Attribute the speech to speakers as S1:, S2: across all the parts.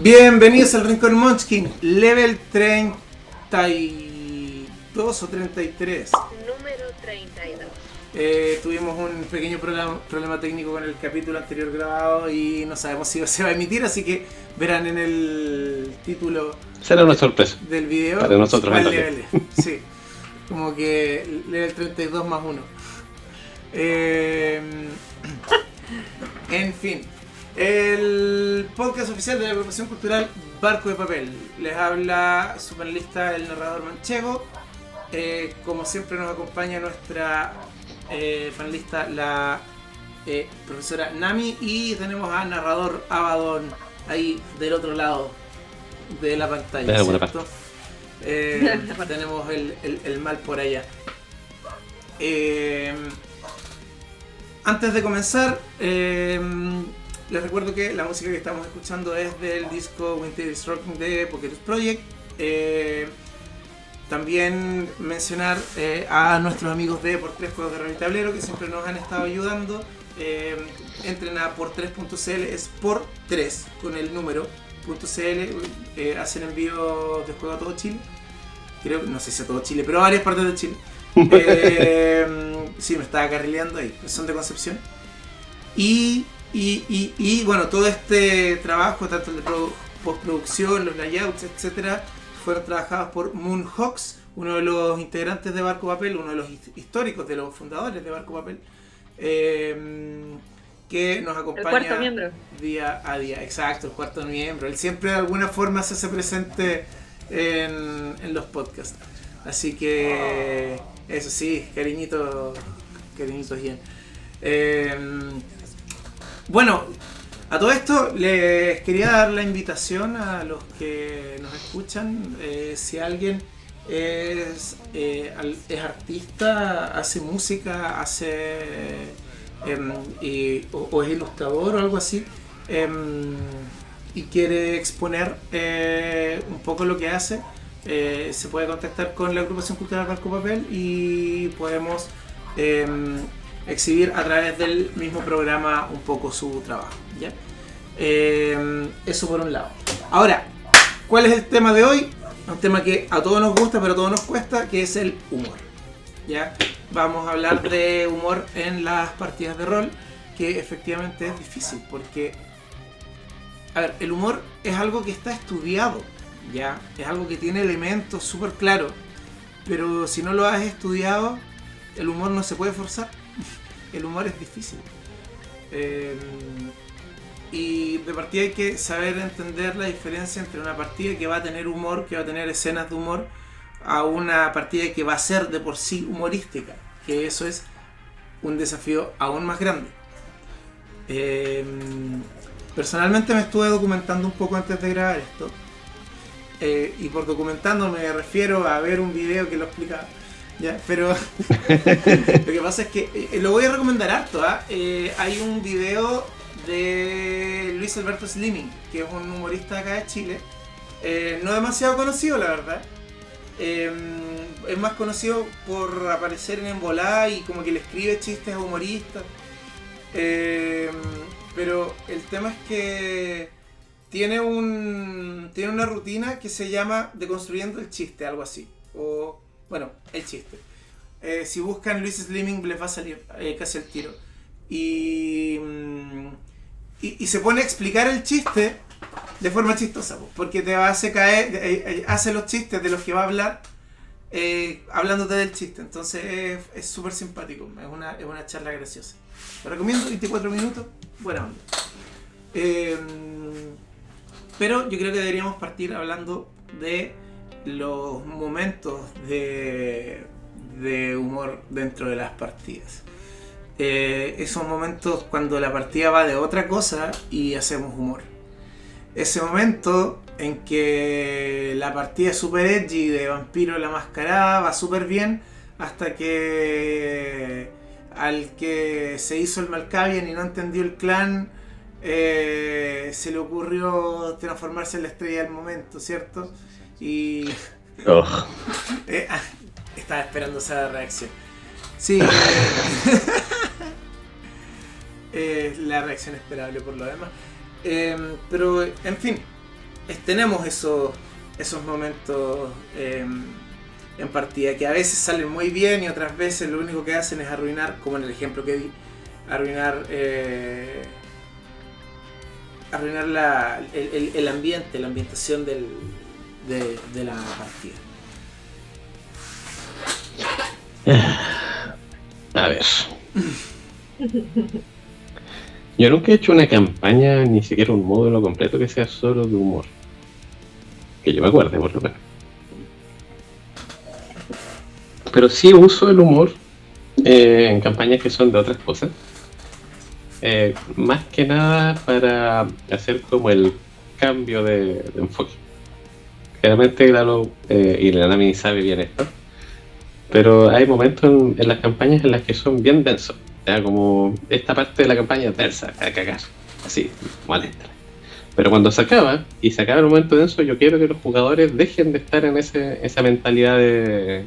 S1: Bienvenidos al Rincón Munchkin, level 32 o 33.
S2: Número 32.
S1: Tuvimos un pequeño problema técnico con el capítulo anterior grabado y no sabemos si se va a emitir, así que verán en el título.
S3: Será una sorpresa
S1: del video.
S3: para nosotros.
S1: Level, sí, como que level 32 más 1. En fin. El podcast oficial de la agrupación cultural Barco de Papel. Les habla su panelista, el narrador manchego. Como siempre nos acompaña nuestra panelista, la profesora Nami. Y tenemos a narrador Abaddon ahí del otro lado de la pantalla, ¿cierto? Tenemos el mal por allá. Antes de comenzar, les recuerdo que la música que estamos escuchando es del disco Winter is Rocking de Pocket Project. También mencionar a nuestros amigos de Por 3 Juegos de Rol y Tablero, que siempre nos han estado ayudando. Entren a por3.cl, es por 3 con el número .cl. Hacen envío de juego a todo Chile. Creo, no sé si a todo Chile, pero a varias partes de Chile. Sí, me estaba carrileando ahí, son de Concepción. Y bueno, todo este trabajo, tanto el de postproducción, los layouts, etcétera, fueron trabajados por Moonhawks, uno de los integrantes de Barco Papel, uno de los históricos, de los fundadores de Barco Papel, que nos acompaña
S2: el cuarto miembro.
S1: Día a día. Exacto, el cuarto miembro. Él siempre de alguna forma se hace presente en los podcasts. Así que eso sí, cariñitos bien. Bueno, a todo esto les quería dar la invitación a los que nos escuchan. Si alguien es artista, hace música, o es ilustrador o algo así, y quiere exponer un poco lo que hace, se puede contactar con la agrupación cultural Barco Papel y podemos exhibir a través del mismo programa un poco su trabajo, ¿ya? Eso por un lado. Ahora, ¿cuál es el tema de hoy? Un tema que a todos nos gusta pero a todos nos cuesta, que es el humor, ¿ya? Vamos a hablar de humor en las partidas de rol, que efectivamente es difícil porque, a ver, el humor es algo que está estudiado, ¿ya? Es algo que tiene elementos súper claros, pero si no lo has estudiado, el humor no se puede forzar. El humor es difícil. Y de partida hay que saber entender la diferencia entre una partida que va a tener humor, que va a tener escenas de humor, a una partida que va a ser de por sí humorística, que eso es un desafío aún más grande. Personalmente me estuve documentando un poco antes de grabar esto, y por documentando me refiero a ver un video que lo explica, ya, pero lo que pasa es que lo voy a recomendar harto, hay un video de Luis Alberto Slimming, que es un humorista acá de Chile, no demasiado conocido la verdad. Es más conocido por aparecer en Embolá y como que le escribe chistes a humoristas, pero el tema es que tiene una rutina que se llama Deconstruyendo el Chiste, algo así, o bueno, el chiste. Si buscan Luis Slimming les va a salir casi al tiro, y se pone a explicar el chiste de forma chistosa, porque te hace caer, hace los chistes de los que va a hablar, hablándote del chiste. Entonces es súper simpático, es una charla graciosa. Lo recomiendo, 24 minutos, buena onda. Pero yo creo que deberíamos partir hablando de los momentos de humor dentro de las partidas. Esos momentos cuando la partida va de otra cosa y hacemos humor. Ese momento en que la partida es super edgy de Vampiro la Mascarada va súper bien hasta que al que se hizo el Malkavian y no entendió el clan se le ocurrió transformarse en la estrella del momento, ¿cierto? Y estaba esperando esa reacción. Sí, la reacción esperable por lo demás. Pero, en fin, tenemos esos momentos en partida que a veces salen muy bien y otras veces lo único que hacen es arruinar, como en el ejemplo que di, arruinar el ambiente, la ambientación de la partida.
S3: A ver. Yo nunca he hecho una campaña, ni siquiera un módulo completo que sea solo de humor. Que yo me acuerde, por lo menos. Pero sí uso el humor en campañas que son de otras cosas. Más que nada para hacer como el cambio de enfoque. Generalmente, claro, y la Nami sabe bien esto, pero hay momentos en las campañas en las que son bien densos. ¿Ya? Como esta parte de la campaña es densa, a cagar, así, molesta. Pero cuando se acaba, y se acaba el momento denso, yo quiero que los jugadores dejen de estar en esa mentalidad de...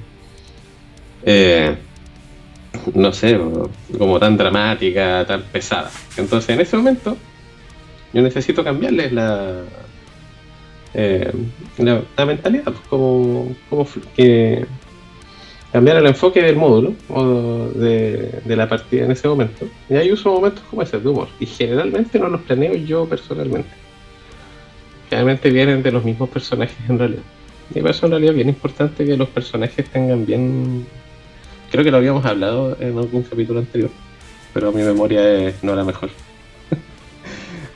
S3: no sé, como tan dramática, tan pesada. Entonces en ese momento yo necesito cambiarles la mentalidad, pues, como que cambiar el enfoque del módulo o de la partida en ese momento. Y ahí uso momentos como ese de humor. Y generalmente no los planeo yo personalmente. Generalmente vienen de los mismos personajes en realidad. Y por eso en realidad es bien importante que los personajes tengan bien... Creo que lo habíamos hablado en algún capítulo anterior, pero mi memoria es no la mejor.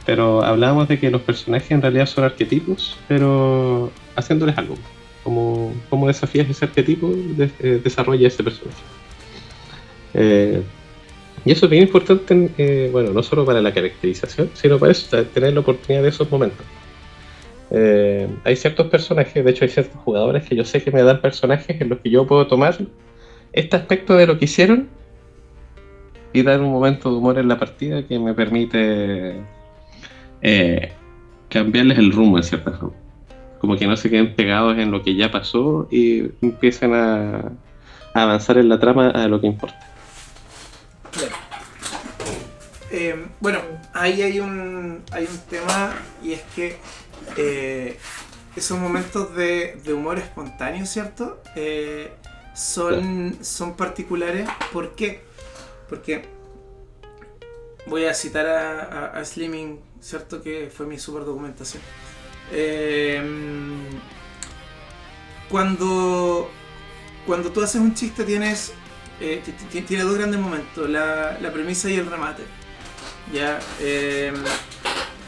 S3: Pero hablábamos de que los personajes en realidad son arquetipos, pero haciéndoles algo. Como desafías ese arquetipo, desarrolla ese personaje. Y eso es bien importante, bueno, no solo para la caracterización, sino para eso, tener la oportunidad de esos momentos. Hay ciertos personajes, de hecho hay ciertos jugadores que yo sé que me dan personajes en los que yo puedo tomar este aspecto de lo que hicieron y dar un momento de humor en la partida que me permite cambiarles el rumbo en cierta forma. Como que no se queden pegados en lo que ya pasó y empiecen a avanzar en la trama a lo que importa.
S1: Claro. Bueno, ahí hay un tema, y es que esos momentos de humor espontáneo, ¿cierto? Son particulares. ¿Por qué? Porque voy a citar a Slimming, ¿cierto? Que fue mi super documentación. Cuando tú haces un chiste tiene dos grandes momentos, la premisa y el remate. ¿Ya?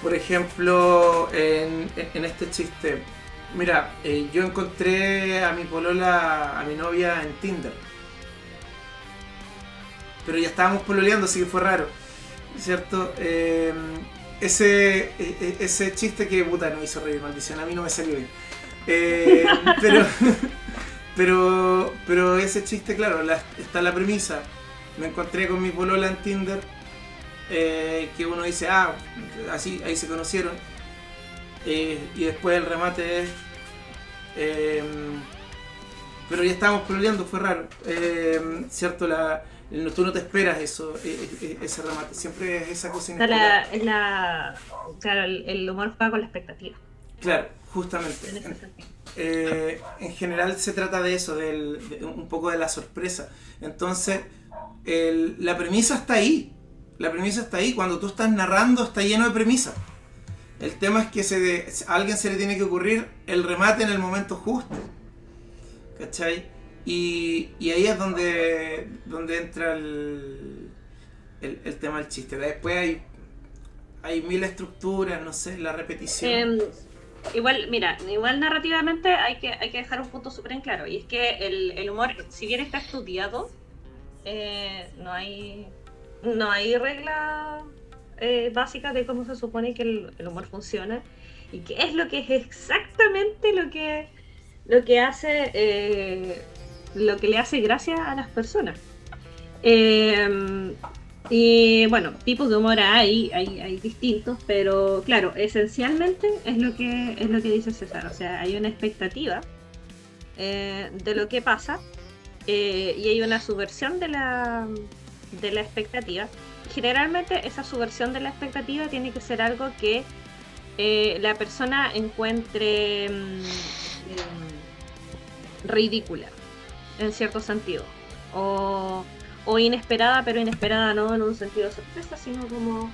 S1: Por ejemplo, en este chiste, mira, yo encontré a mi polola, a mi novia en Tinder, pero ya estábamos pololeando, así que fue raro, ¿cierto? Ese chiste que puta no hizo reír, maldición, a mí no me salió bien. Pero ese chiste, claro, está la premisa. Me encontré con mi polola en Tinder, que uno dice, así, ahí se conocieron. Y después el remate es... pero ya estábamos pololeando, fue raro. ¿Cierto? Tú no te esperas eso, ese remate, siempre es esa cosa inesperada.
S4: Claro, el humor juega con la expectativa.
S1: Claro, justamente. En general se trata de eso, de un poco de la sorpresa. Entonces, la premisa está ahí. La premisa está ahí. Cuando tú estás narrando, está lleno de premisas. El tema es que a alguien se le tiene que ocurrir el remate en el momento justo. ¿Cachai? Y ahí es donde entra el tema del chiste. Después hay mil estructuras, no sé, la repetición.
S4: Igual narrativamente hay que dejar un punto súper en claro, y es que el humor, si bien está estudiado, no hay regla básica de cómo se supone que el humor funciona y qué es lo que es exactamente lo que hace lo que le hace gracia a las personas. Y bueno, tipos de humor hay distintos, pero claro, esencialmente es lo que dice César. O sea, hay una expectativa de lo que pasa, y hay una subversión de la expectativa. Generalmente esa subversión de la expectativa tiene que ser algo que la persona encuentre ridícula, en cierto sentido. O inesperada, pero inesperada no en un sentido de sorpresa, sino como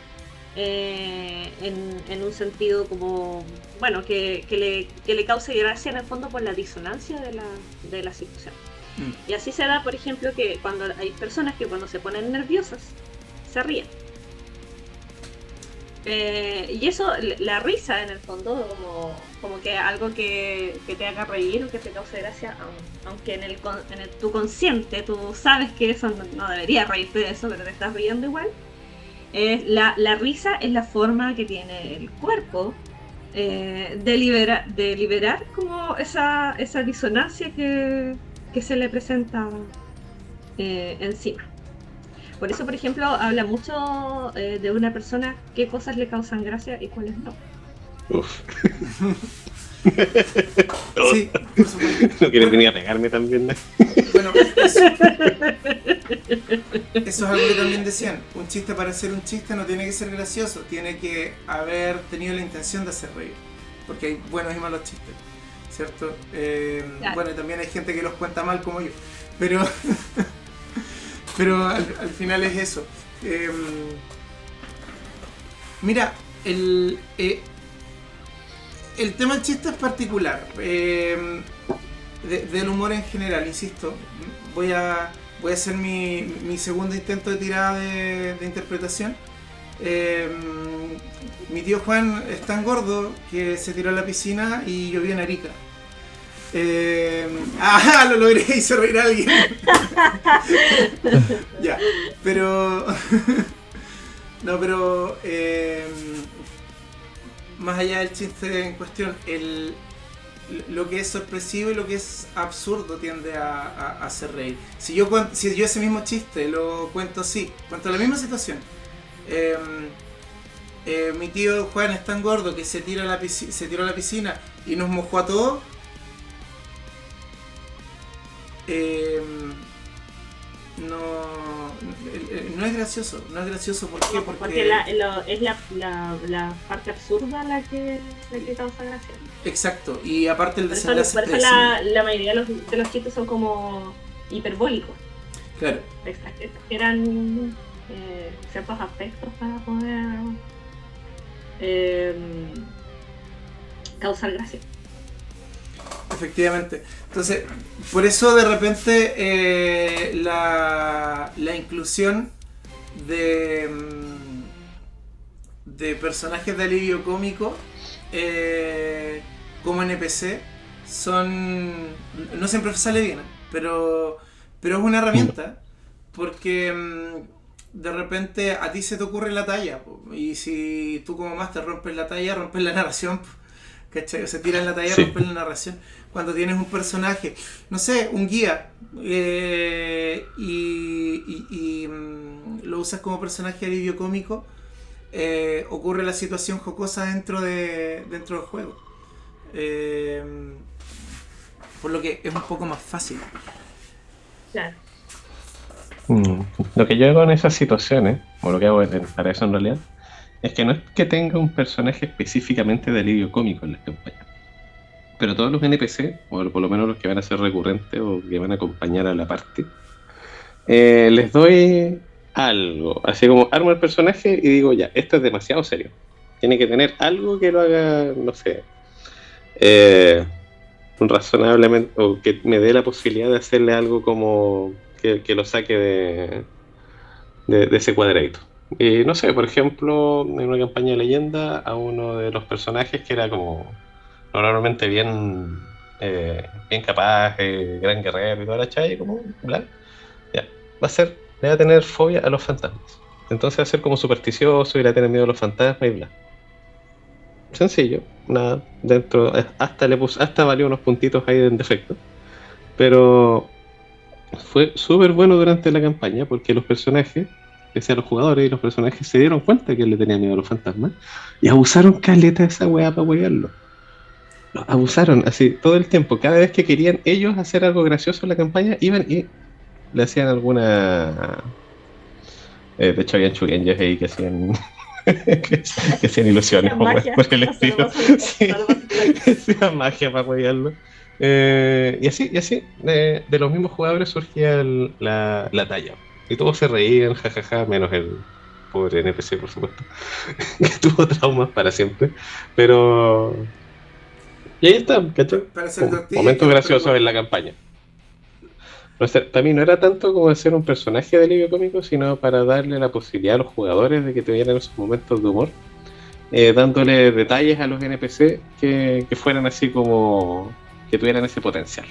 S4: en un sentido como, bueno, que le cause gracia en el fondo por la disonancia de la situación. Y así se da, por ejemplo, que cuando hay personas que cuando se ponen nerviosas, se ríen. Y eso, la risa en el fondo, como que algo que te haga reír o que te cause gracia, aunque en tu consciente tú sabes que eso no deberías reírte de eso, pero te estás riendo igual. La risa es la forma que tiene el cuerpo de liberar como esa disonancia que se le presenta encima. Por eso, por ejemplo, habla mucho de una persona qué cosas le causan gracia y cuáles no.
S3: Uf.
S1: Sí, por supuesto.
S3: No quieres venir a pegarme también, ¿no?
S1: Bueno, eso es algo que también decían. Un chiste para ser un chiste no tiene que ser gracioso, tiene que haber tenido la intención de hacer reír. Porque hay buenos y malos chistes, ¿cierto?
S4: Claro.
S1: Bueno, y también hay gente que los cuenta mal como yo. Pero al final es eso. Mira, el tema del chiste es particular. Del humor en general, insisto. Voy a hacer mi segundo intento de tirada de interpretación. Mi tío Juan es tan gordo que se tiró a la piscina y yo vi en Arica. Lo logré, hice reír a alguien. Ya, pero no, pero más allá del chiste en cuestión, lo que es sorpresivo y lo que es absurdo tiende a hacer reír. Si yo ese mismo chiste lo cuento así, cuento la misma situación. Mi tío Juan es tan gordo que se tiró a la piscina y nos mojó a todos. No es gracioso. ¿Por qué?
S4: Porque es la parte absurda la que causa gracia.
S1: Exacto, y aparte el
S4: Por
S1: desenlace
S4: eso la mayoría de los chistes son como hiperbólicos.
S1: Claro.
S4: Exageran ciertos aspectos para poder causar gracia.
S1: Efectivamente. Entonces, por eso de repente la inclusión de personajes de alivio cómico como NPC no siempre sale bien, pero es una herramienta porque de repente a ti se te ocurre la talla y si tú como máster rompes la talla, rompes la narración, ¿cachai? O se tiran la talla, sí. Rompen la narración. Cuando tienes un personaje, no sé, un guía, y lo usas como personaje de alivio cómico, ocurre la situación jocosa dentro del juego. Por lo que es un poco más fácil.
S4: Claro.
S3: Lo que yo hago en esas situaciones, o lo que hago para eso en realidad, es que no es que tenga un personaje específicamente de alivio cómico en la campaña, pero todos los NPC, o por lo menos los que van a ser recurrentes o que van a acompañar a la parte, les doy algo, así como armo el personaje y digo, ya, esto es demasiado serio, tiene que tener algo que lo haga, no sé, razonablemente, o que me dé la posibilidad de hacerle algo como que lo saque de ese cuadradito. Y no sé, por ejemplo, en una campaña de leyenda, a uno de los personajes que era como normalmente bien capaz, gran guerrero y toda la chaya, como bla, ya, le va a tener fobia a los fantasmas. Entonces va a ser como supersticioso y le va a tener miedo a los fantasmas y bla. Sencillo, nada, hasta valió unos puntitos ahí en defecto. Pero fue súper bueno durante la campaña porque los personajes, que sean los jugadores y los personajes, se dieron cuenta que él le tenía miedo a los fantasmas y abusaron caleta de esa weá para huearlo. Abusaron así todo el tiempo. Cada vez que querían ellos hacer algo gracioso en la campaña, iban y le hacían alguna. De hecho, habían chuguenjas ahí que hacían que sean ilusiones
S4: Sean
S3: o
S4: magia,
S3: por el
S4: no se lo
S3: estilo.
S4: pasan-
S3: Sí,
S4: no lo pasan por
S3: que sea magia para apoyarlo. Y así, de los mismos jugadores surgía la talla. Y todos se reían, jajaja, menos el pobre NPC, por supuesto, que tuvo traumas para siempre. Pero. Y ahí está, ¿cachai?
S1: Para hacer tortillas
S3: Momentos
S1: que
S3: graciosos en la campaña. O sea, también no era tanto como hacer un personaje de alivio cómico, sino para darle la posibilidad a los jugadores de que tuvieran esos momentos de humor, dándole detalles a los NPC que fueran así como que tuvieran ese potencial.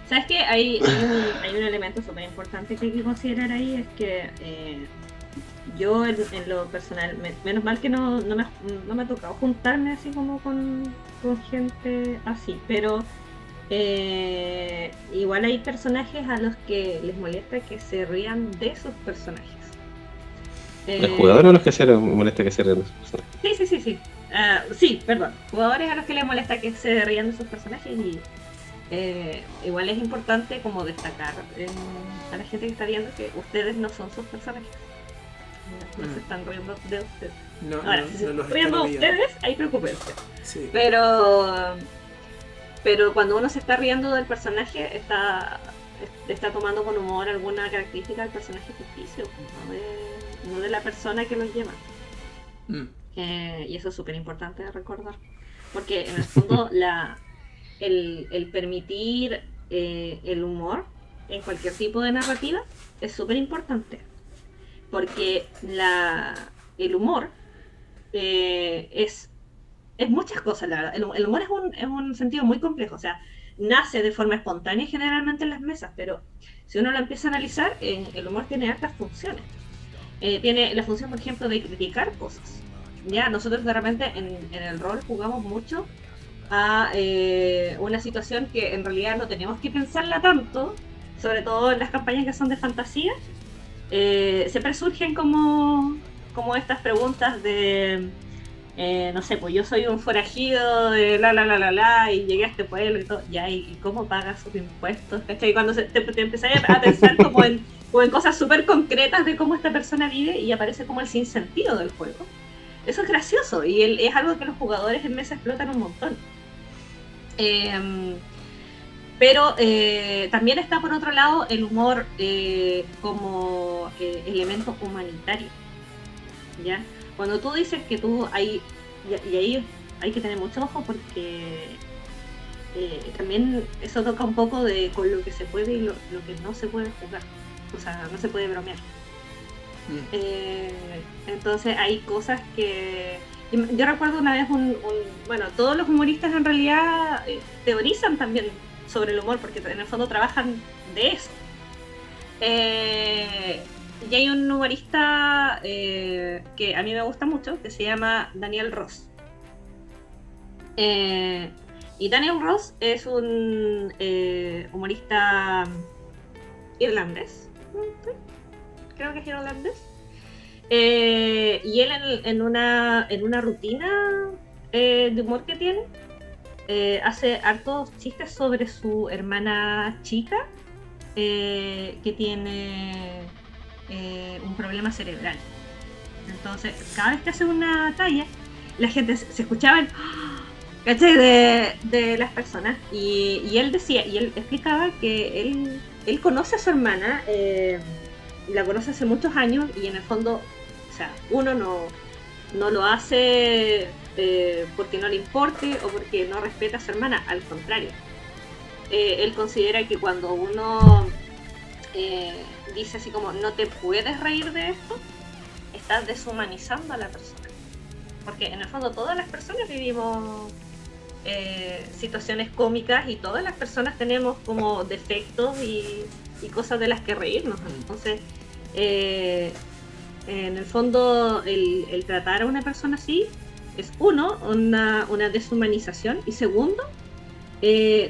S4: ¿Sabes qué? Hay un elemento súper importante que hay que considerar ahí, es que yo en lo personal, menos mal que no me ha tocado juntarme así como con gente así, pero igual hay personajes a los que les molesta que se rían de sus personajes.
S3: ¿Los jugadores o los que se les molesta que se rían de sus personajes?
S4: Sí. Sí, perdón. Jugadores a los que les molesta que se rían de sus personajes y igual es importante como destacar a la gente que está viendo que ustedes no son sus personajes. No se están riendo de ustedes. Ahora, si se están riendo de ustedes, ahí preocúpense.
S1: Sí.
S4: Pero cuando uno se está riendo del personaje, está tomando con humor alguna característica del personaje ficticio, no de la persona que lo lleva. Y eso es súper importante de recordar. Porque en el fondo el permitir el humor en cualquier tipo de narrativa es súper importante. Porque el humor es muchas cosas, la verdad. El humor es un sentido muy complejo. O sea, nace de forma espontánea generalmente en las mesas, pero si uno lo empieza a analizar, el humor tiene altas funciones. Tiene la función, por ejemplo, de criticar cosas. Ya, nosotros de repente en el rol jugamos mucho a una situación que en realidad no tenemos que pensarla tanto, sobre todo en las campañas que son de fantasía. Siempre surgen como estas preguntas de no sé, pues yo soy un forajido de la y llegué a este pueblo y todo, ya, ¿y cómo pagas sus impuestos? ¿Cachai? Cuando te empezás a pensar como en cosas súper concretas de cómo esta persona vive y aparece como el sinsentido del juego. Eso es gracioso y es algo que los jugadores en mesa explotan un montón. Pero también está por otro lado el humor como elemento humanitario, ¿ya? Cuando tú dices que tú hay, y ahí hay que tener mucho ojo porque también eso toca un poco con lo que se puede y lo que no se puede jugar, o sea, no se puede bromear. Entonces hay cosas que... Yo recuerdo una vez bueno, todos los humoristas en realidad teorizan también sobre el humor porque en el fondo trabajan de eso. Y hay un humorista que a mí me gusta mucho, que se llama Daniel Ross. Y Daniel Ross es un humorista irlandés. Creo que es irlandés. Y él en una rutina de humor que tiene, hace hartos chistes sobre su hermana chica que tiene un problema cerebral. Entonces, cada vez que hace una talla, la gente se escuchaba el ¿cachai? De las personas. Y él decía, y él explicaba que él conoce a su hermana, la conoce hace muchos años, y en el fondo, o sea, uno no lo hace porque no le importe o porque no respeta a su hermana, al contrario. Él considera que cuando uno dice así como no te puedes reír de esto, estás deshumanizando a la persona, porque en el fondo todas las personas vivimos situaciones cómicas y todas las personas tenemos como defectos y cosas de las que reírnos. Entonces en el fondo el tratar a una persona así es una deshumanización, y segundo,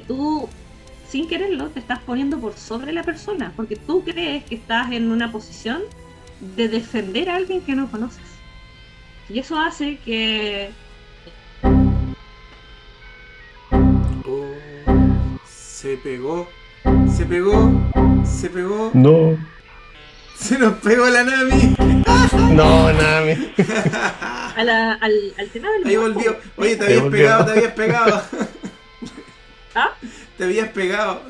S4: tú sin quererlo te estás poniendo por sobre la persona porque tú crees que estás en una posición de defender a alguien que no conoces, y eso hace que
S1: se pegó.
S3: No.
S1: Se nos pegó la Nami.
S3: No, Nami.
S4: Al tema del
S1: Ahí
S4: humor,
S1: volvió.
S4: po.
S1: Oye, te
S3: Ahí
S1: habías
S3: volvió.
S1: pegado, te habías pegado.
S4: ¿Ah?
S1: Te habías pegado.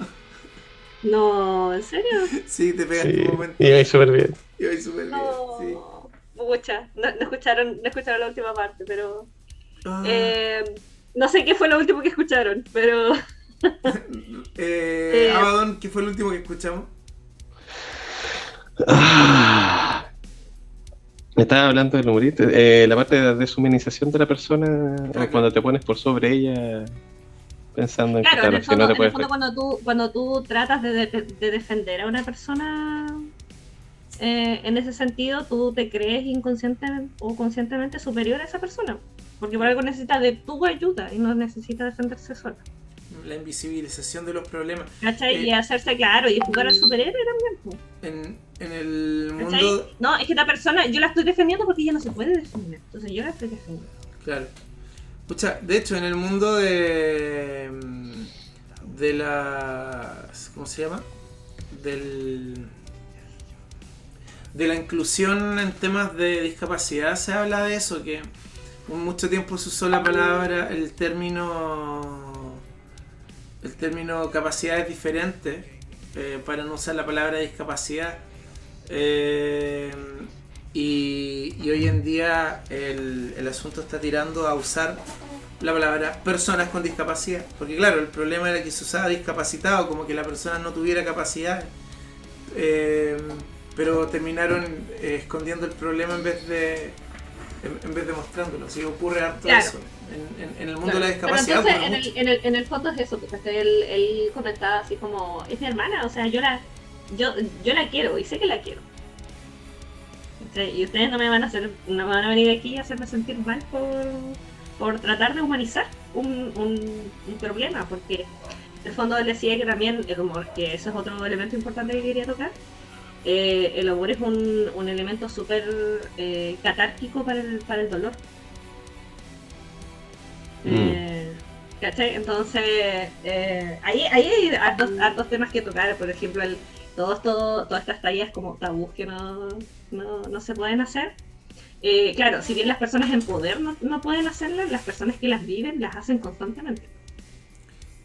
S4: No, ¿en serio?
S1: Sí, te pegaste
S3: Sí,
S1: un momento.
S3: y ahí súper bien.
S1: Y hoy súper bien. Sí.
S4: No. Pucha, no escucharon la última parte, pero
S1: Ah,
S4: no sé qué fue lo último que escucharon, pero
S1: Abaddon, ¿qué fue el último que escuchamos?
S3: Ah, me estaba hablando del humorista. La parte de la deshumanización de la persona,
S1: Claro.
S3: cuando te pones por sobre ella, pensando en que
S4: claro, en
S3: claro,
S4: el
S3: si no
S4: fondo,
S3: te puedes.
S4: cuando tú tratas de defender a una persona en ese sentido, tú te crees inconsciente o conscientemente superior a esa persona, porque por algo necesita de tu ayuda y no necesita defenderse sola.
S1: La invisibilización de los problemas.
S4: ¿Cachai? Y hacerse claro y jugar al superhéroe también, po.
S1: En el
S4: ¿Cachai?
S1: mundo.
S4: No, es que esta persona yo la estoy defendiendo porque ella no se puede defender, entonces yo la estoy defendiendo.
S1: Claro. Pucha, de hecho, en el mundo de las. ¿Cómo se llama? De la inclusión en temas de discapacidad se habla de eso, que mucho tiempo se usó la palabra, el término capacidades diferentes, para no usar la palabra discapacidad. Y hoy en día el asunto está tirando a usar la palabra personas con discapacidad, porque claro, el problema era que se usaba discapacitado como que la persona no tuviera capacidad, pero terminaron escondiendo el problema en vez de mostrándolo. Así ocurre harto
S4: Claro.
S1: eso en el mundo
S4: Claro.
S1: de la discapacidad.
S4: Pero
S1: ocurre
S4: entonces,
S1: mucho.
S4: en el fondo es eso, porque él comentaba así como, es mi hermana, o sea, yo la quiero y sé que la quiero. ¿Cachai? Y ustedes no me van a venir aquí a hacerme sentir mal por tratar de humanizar un problema, porque en el fondo él decía que también el humor, que eso es otro elemento importante que quería tocar, el humor es un elemento súper catárquico para el dolor. ¿Cachai? Entonces, ahí hay hartos temas que tocar, por ejemplo, todas estas tallas como tabús que no se pueden hacer. Claro, si bien las personas en poder no pueden hacerlas, las personas que las viven las hacen constantemente.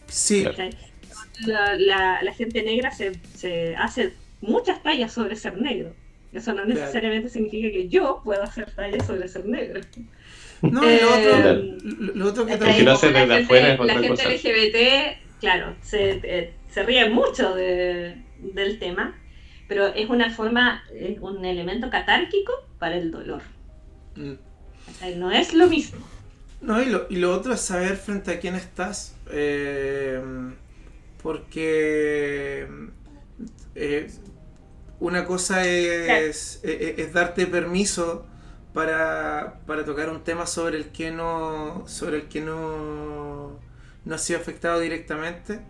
S1: Sí,
S4: ¿Cachai? La gente negra se hace muchas tallas sobre ser negro. Eso no necesariamente significa que yo pueda hacer tallas sobre ser negro.
S1: no, y
S3: Total.
S1: lo otro que
S4: Hasta
S3: Si
S4: ahí
S3: lo
S1: también.
S3: haces
S4: como
S3: desde afuera es
S4: la
S3: otra
S4: gente
S3: cosa.
S4: LGBT, claro, se ríe mucho del tema, pero es un elemento catárquico para el dolor.
S1: Mm.
S4: O sea, no es lo mismo.
S1: No, y lo otro es saber frente a quién estás. Porque una cosa es darte permiso para tocar un tema sobre el que no has sido afectado directamente,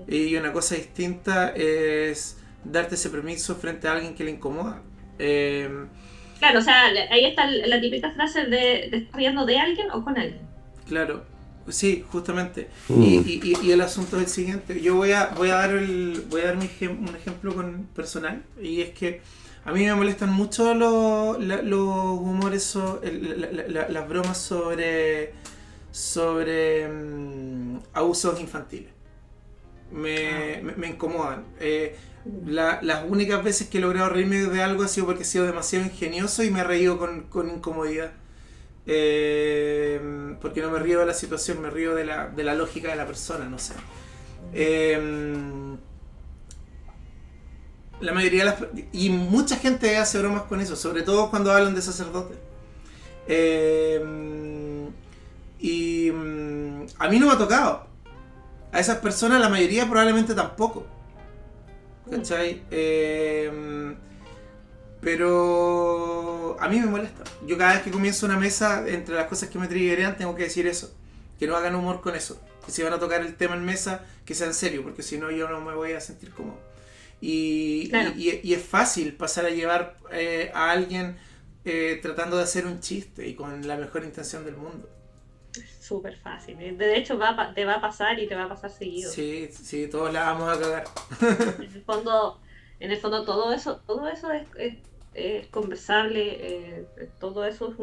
S1: y una cosa distinta es darte ese permiso frente a alguien que le incomoda.
S4: Claro, o sea, ahí está la típica frase de estar riendo de alguien o con alguien.
S1: Claro, sí, justamente.
S3: Mm.
S1: Y el asunto es el siguiente. Yo voy a dar un ejemplo personal, y es que a mí me molestan mucho los humores, las bromas sobre abusos infantiles. Me incomodan. Las únicas veces que he logrado reírme de algo ha sido porque he sido demasiado ingenioso y me he reído con incomodidad. Porque no me río de la situación, me río de la lógica de la persona, no sé. La mayoría de y mucha gente hace bromas con eso, sobre todo cuando hablan de sacerdotes. A mí no me ha tocado. A esas personas la mayoría probablemente tampoco. ¿Cachai? Pero a mí me molesta. Yo cada vez que comienzo una mesa, entre las cosas que me triggerean, tengo que decir eso. Que no hagan humor con eso. Que si van a tocar el tema en mesa, que sea en serio, porque si no yo no me voy a sentir cómodo.
S4: Claro.
S1: Y es fácil pasar a llevar a alguien tratando de hacer un chiste y con la mejor intención del mundo.
S4: Súper fácil. De hecho, te va a pasar y te va a pasar seguido.
S1: Sí, todos la vamos a cagar.
S4: En el fondo, En el fondo todo eso es conversable, todo eso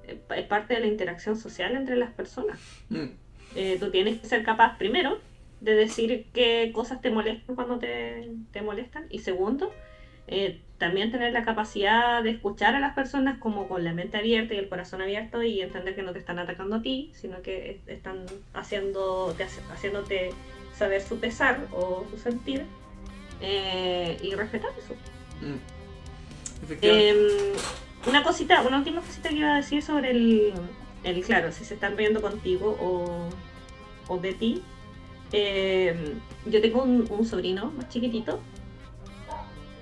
S4: es parte de la interacción social entre las personas. Tú tienes que ser capaz, primero, de decir qué cosas te molestan cuando te molestan, y segundo, también tener la capacidad de escuchar a las personas como con la mente abierta y el corazón abierto, y entender que no te están atacando a ti, sino que están haciéndote saber su pesar o su sentir, y respetar eso.
S1: Efectivamente.
S4: Una última cosita que iba a decir sobre el claro, si se están riendo contigo o de ti. Yo tengo un sobrino más chiquitito,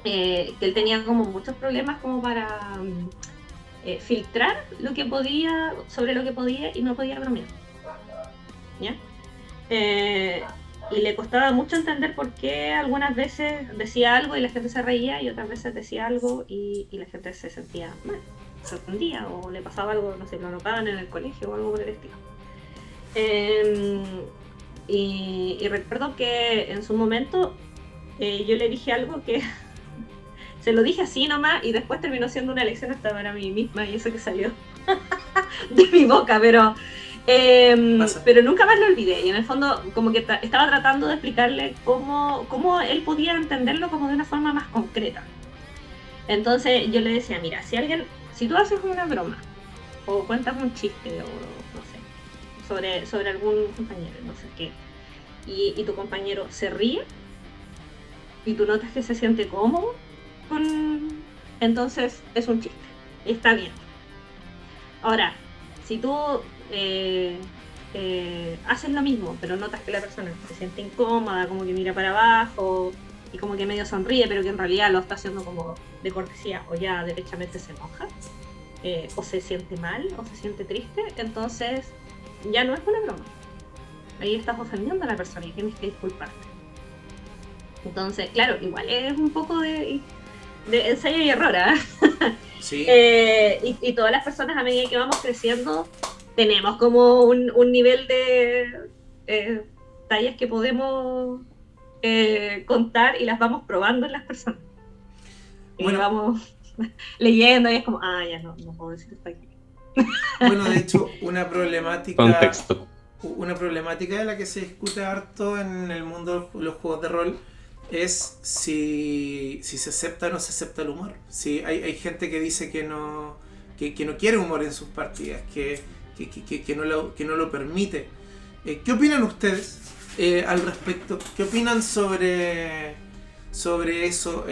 S4: que él tenía como muchos problemas como para filtrar sobre lo que podía y no podía bromear, ¿ya? Y le costaba mucho entender por qué algunas veces decía algo y la gente se reía, y otras veces decía algo y la gente se sentía mal, se ofendía, o le pasaba algo, no sé, lo anotaban en el colegio o algo por el estilo. Y recuerdo que en su momento yo le dije algo que se lo dije así nomás, y después terminó siendo una lección hasta para mí misma, y eso que salió de mi boca, pero nunca más lo olvidé. Y en el fondo como que estaba tratando de explicarle cómo él podía entenderlo como de una forma más concreta. Entonces yo le decía, mira, si tú haces una broma o cuentas un chiste o no sé, sobre algún compañero, no sé qué, y tu compañero se ríe y tú notas que se siente cómodo, entonces es un chiste y está bien. Ahora, si tú haces lo mismo, pero notas que la persona se siente incómoda, como que mira para abajo y como que medio sonríe, pero que en realidad lo está haciendo como de cortesía, o ya derechamente se enoja, o se siente mal, o se siente triste, entonces ya no es una broma. Ahí estás ofendiendo a la persona y tienes que disculparte. Entonces, claro, igual es un poco de ensayo y error, ¿eh?
S1: Sí.
S4: Y todas las personas, a medida que vamos creciendo, tenemos como un nivel de tallas que podemos contar, y las vamos probando en las personas. Y vamos leyendo, y es como, ya no puedo decir esto aquí.
S1: Bueno, de hecho, una problemática de la que se discute harto en el mundo de los juegos de rol es si se acepta o no se acepta el humor. Si hay gente que dice que no quiere humor en sus partidas, que no lo permite. ¿Qué opinan ustedes al respecto? ¿Qué opinan sobre eso?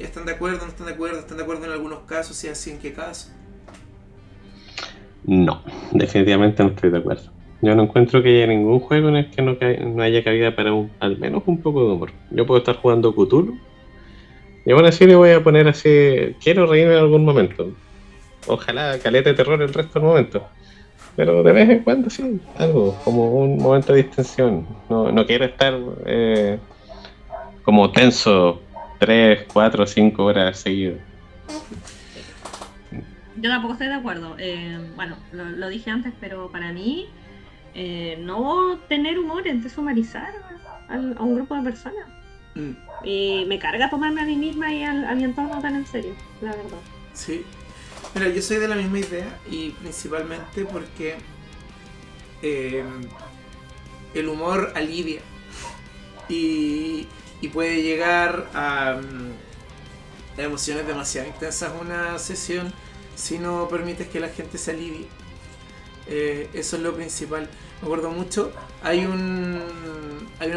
S1: ¿Están de acuerdo? ¿No están de acuerdo? ¿Están de acuerdo en algunos casos? Si así, ¿en qué caso?
S3: No, definitivamente no estoy de acuerdo. Yo no encuentro que haya ningún juego en el que no haya cabida para al menos un poco de humor. Yo puedo estar jugando Cthulhu y aún así le voy a poner así, quiero reírme en algún momento. Ojalá caleta de terror el resto del momento. Pero de vez en cuando sí, algo, como un momento de distensión. No quiero estar como tenso 3, 4, 5 horas seguidas.
S4: Yo tampoco estoy de acuerdo. Bueno, lo dije antes, pero para mí no tener humor es deshumanizar a un grupo de personas. Y me carga tomarme a mí misma y a mi entorno tan en serio, la verdad.
S1: Sí. Mira, yo soy de la misma idea, y principalmente porque el humor alivia y puede llegar a emociones demasiado intensas una sesión si no permites que la gente se alivie. Eso es lo principal. Me acuerdo mucho, hay una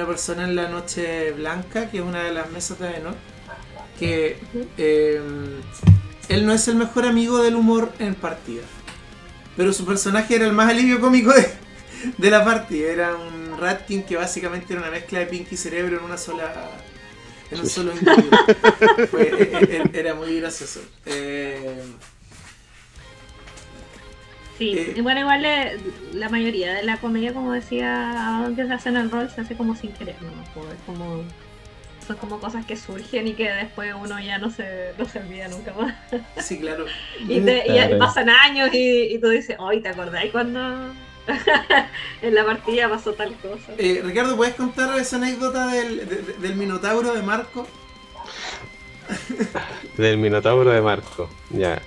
S1: persona en la Noche Blanca, que es una de las mesas de Adenor, que él no es el mejor amigo del humor en partida, pero su personaje era el más alivio cómico de la partida. Era un Ratkin que básicamente era una mezcla de Pinky y Cerebro en un solo individuo. Era muy gracioso.
S4: Sí, bueno, igual la mayoría de la comedia, como decía, aunque se hace en el rol, se hace como sin querer, ¿no? Son como cosas que surgen y que después uno ya no se olvida nunca más.
S1: Sí, claro.
S4: Y pasan años y tú dices, ¡ay, te acordáis cuando en la partida pasó tal cosa!
S1: Ricardo, ¿puedes contar esa anécdota del Minotauro de Marco?
S3: Del Minotauro de Marco, ya.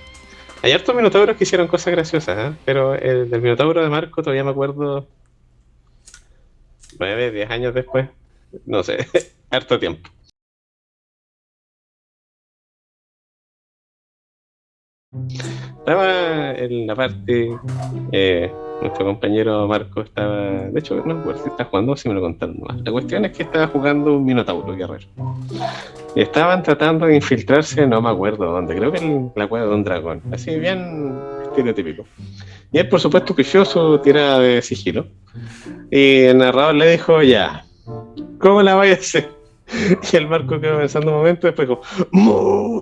S3: Hay hartos Minotauros que hicieron cosas graciosas, ¿eh? Pero el del Minotauro de Marco todavía me acuerdo 9, 10 años después. No sé, harto tiempo. Estaba en la parte, nuestro compañero Marco estaba, de hecho, no recuerdo si está jugando o si me lo contaron más. La cuestión es que estaba jugando un Minotauro guerrero. Y estaban tratando de infiltrarse, no me acuerdo dónde, creo que en la cueva de un dragón, así bien estereotípico. Y él, por supuesto, pifió su tirada de sigilo. Y el narrador le dijo, ya, ¿cómo la vaya a hacer? Y el Marco quedó pensando un momento y después dijo, ¡mu!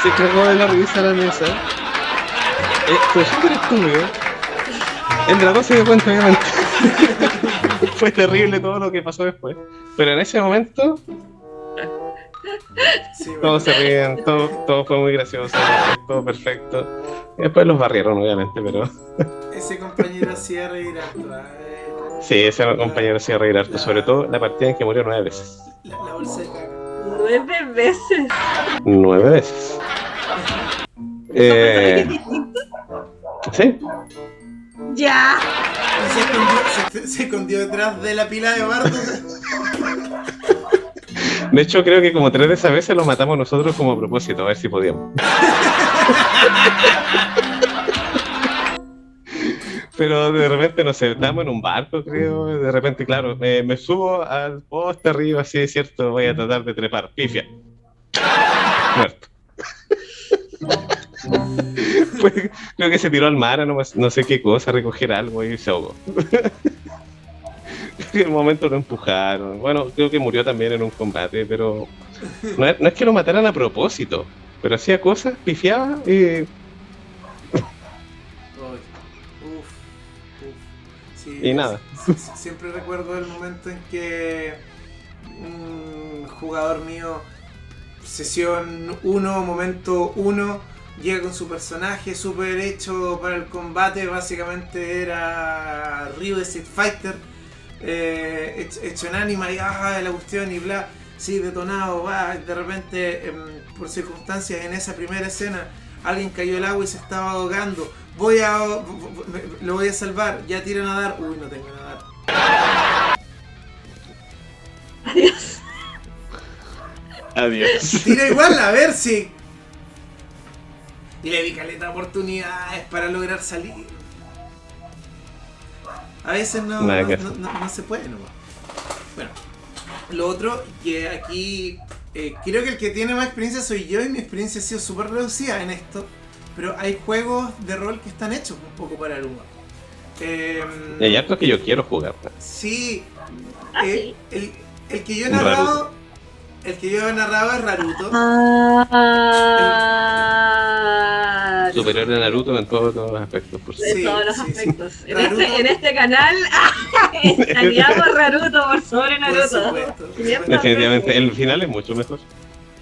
S3: Se cagó de la risa a la mesa. Fue súper estúpido. El dragón se dio cuenta, obviamente. Fue terrible todo lo que pasó después. Pero en ese momento,
S1: Sí, bueno.
S3: todos se ríen, todo fue muy gracioso, todo perfecto. Y después los barrieron, obviamente, pero
S1: Ese compañero hacía reír harto.
S3: sí, ese compañero hacía reír harto, sobre todo la partida en que murió 9 veces.
S1: La bolsa de caca.
S4: 9 veces.
S3: 9 veces. Sí,
S4: Ya.
S1: Y se escondió detrás de la pila de bardo.
S3: de hecho creo que como 3 de esas veces los matamos nosotros como a propósito, a ver si podíamos. Pero de repente, no sé, estamos en un barco, creo, de repente, claro, me subo al poste arriba, así es cierto, voy a tratar de trepar, pifia. Muerto. Pues, creo que se tiró al mar, no sé qué cosa, a recoger algo y se ahogó. En un momento lo empujaron. Bueno, creo que murió también en un combate, pero no es que lo mataran a propósito, pero hacía cosas, pifiaba y
S1: Sí,
S3: y nada.
S1: Siempre recuerdo el momento en que un jugador mío, sesión 1, momento 1, llega con su personaje súper hecho para el combate. Básicamente era Ryu de Street Fighter, hecho en anima y la cuestión y bla. Sí, detonado, va. De repente, por circunstancias, en esa primera escena, alguien cayó al agua y se estaba ahogando. Lo voy a salvar, ya tira a nadar. Uy, no tengo que nadar.
S4: Adiós.
S3: Adiós.
S1: Tira igual, a ver si. Y le di caleta de oportunidades para lograr salir. A veces no se puede, no. Bueno, lo otro, que aquí creo que el que tiene más experiencia soy yo, y mi experiencia ha sido súper reducida en esto. Pero hay juegos de rol que están hechos un poco para el humor.
S3: Y hay hartos que yo quiero jugar.
S1: Sí.
S4: Sí.
S1: El que yo he narrado. El que yo he narrado es Raruto.
S3: Superior a Naruto en todos los aspectos, por
S4: De
S1: Sí,
S4: todos los
S1: sí, sí.
S4: aspectos.
S1: Naruto.
S4: En este canal estaríamos Naruto por sobre Naruto.
S1: supuesto.
S4: 500
S3: definitivamente,
S4: veces.
S3: el final es mucho mejor.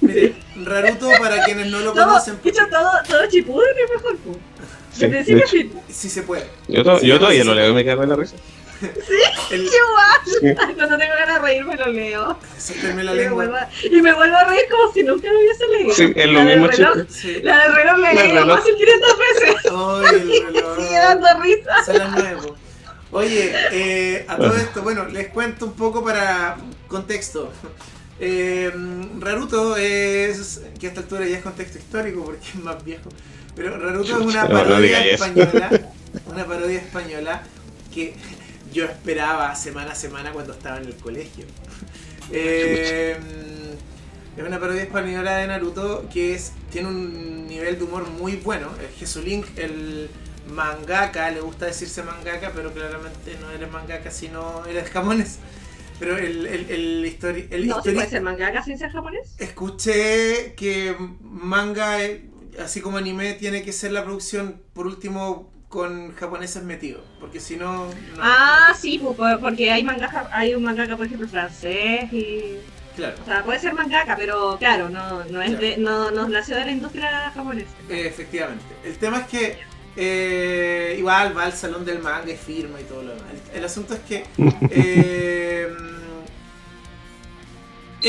S1: Mire, Raruto, para quienes no lo
S4: Todo,
S1: conocen,
S4: de hecho, todo Shippuden es mejor.
S3: Sí,
S4: De
S3: de
S4: principio a
S3: hecho.
S4: fin.
S1: sí se puede.
S3: Yo todavía lo leo y me cago en la risa.
S1: El,
S4: Igual. Cuando tengo ganas de reír me lo leo.
S1: Soltarme la
S4: Y me,
S1: lengua.
S4: vuelvo a reír como si nunca lo hubiese leído.
S3: Sí, es lo
S4: La del
S3: mismo
S4: reloj-
S3: chiste.
S1: Sí.
S4: La del reloj me
S3: La
S4: he
S3: del
S4: leído
S3: reloj.
S4: fácil 500 veces.
S1: Ay, el reloj.
S4: Sigue dando risa.
S1: Son las 9. Oye, a todo esto, bueno, les cuento un poco para contexto. Raruto es, que a esta altura ya es contexto histórico porque es más viejo, pero Raruto es una
S3: No
S1: parodia
S3: digas eso.
S1: española que yo esperaba semana a semana cuando estaba en el colegio. Es una parodia española de Naruto que tiene un nivel de humor muy bueno. Jesulink, el mangaka, le gusta decirse mangaka, pero claramente no eres mangaka, sino eres japonés. Pero el
S4: No, ¿se puede ser mangaka sin ser japonés?
S1: escuché que manga, así como anime, tiene que ser la producción, por último, con japoneses metidos. Porque si no...
S4: Ah, sí, porque hay un mangaka, por ejemplo, francés y...
S1: Claro.
S4: O sea, puede ser mangaka, pero claro, no nació de la industria japonesa.
S1: Efectivamente. El tema es que igual va al salón del manga y firma y todo lo demás. El asunto es que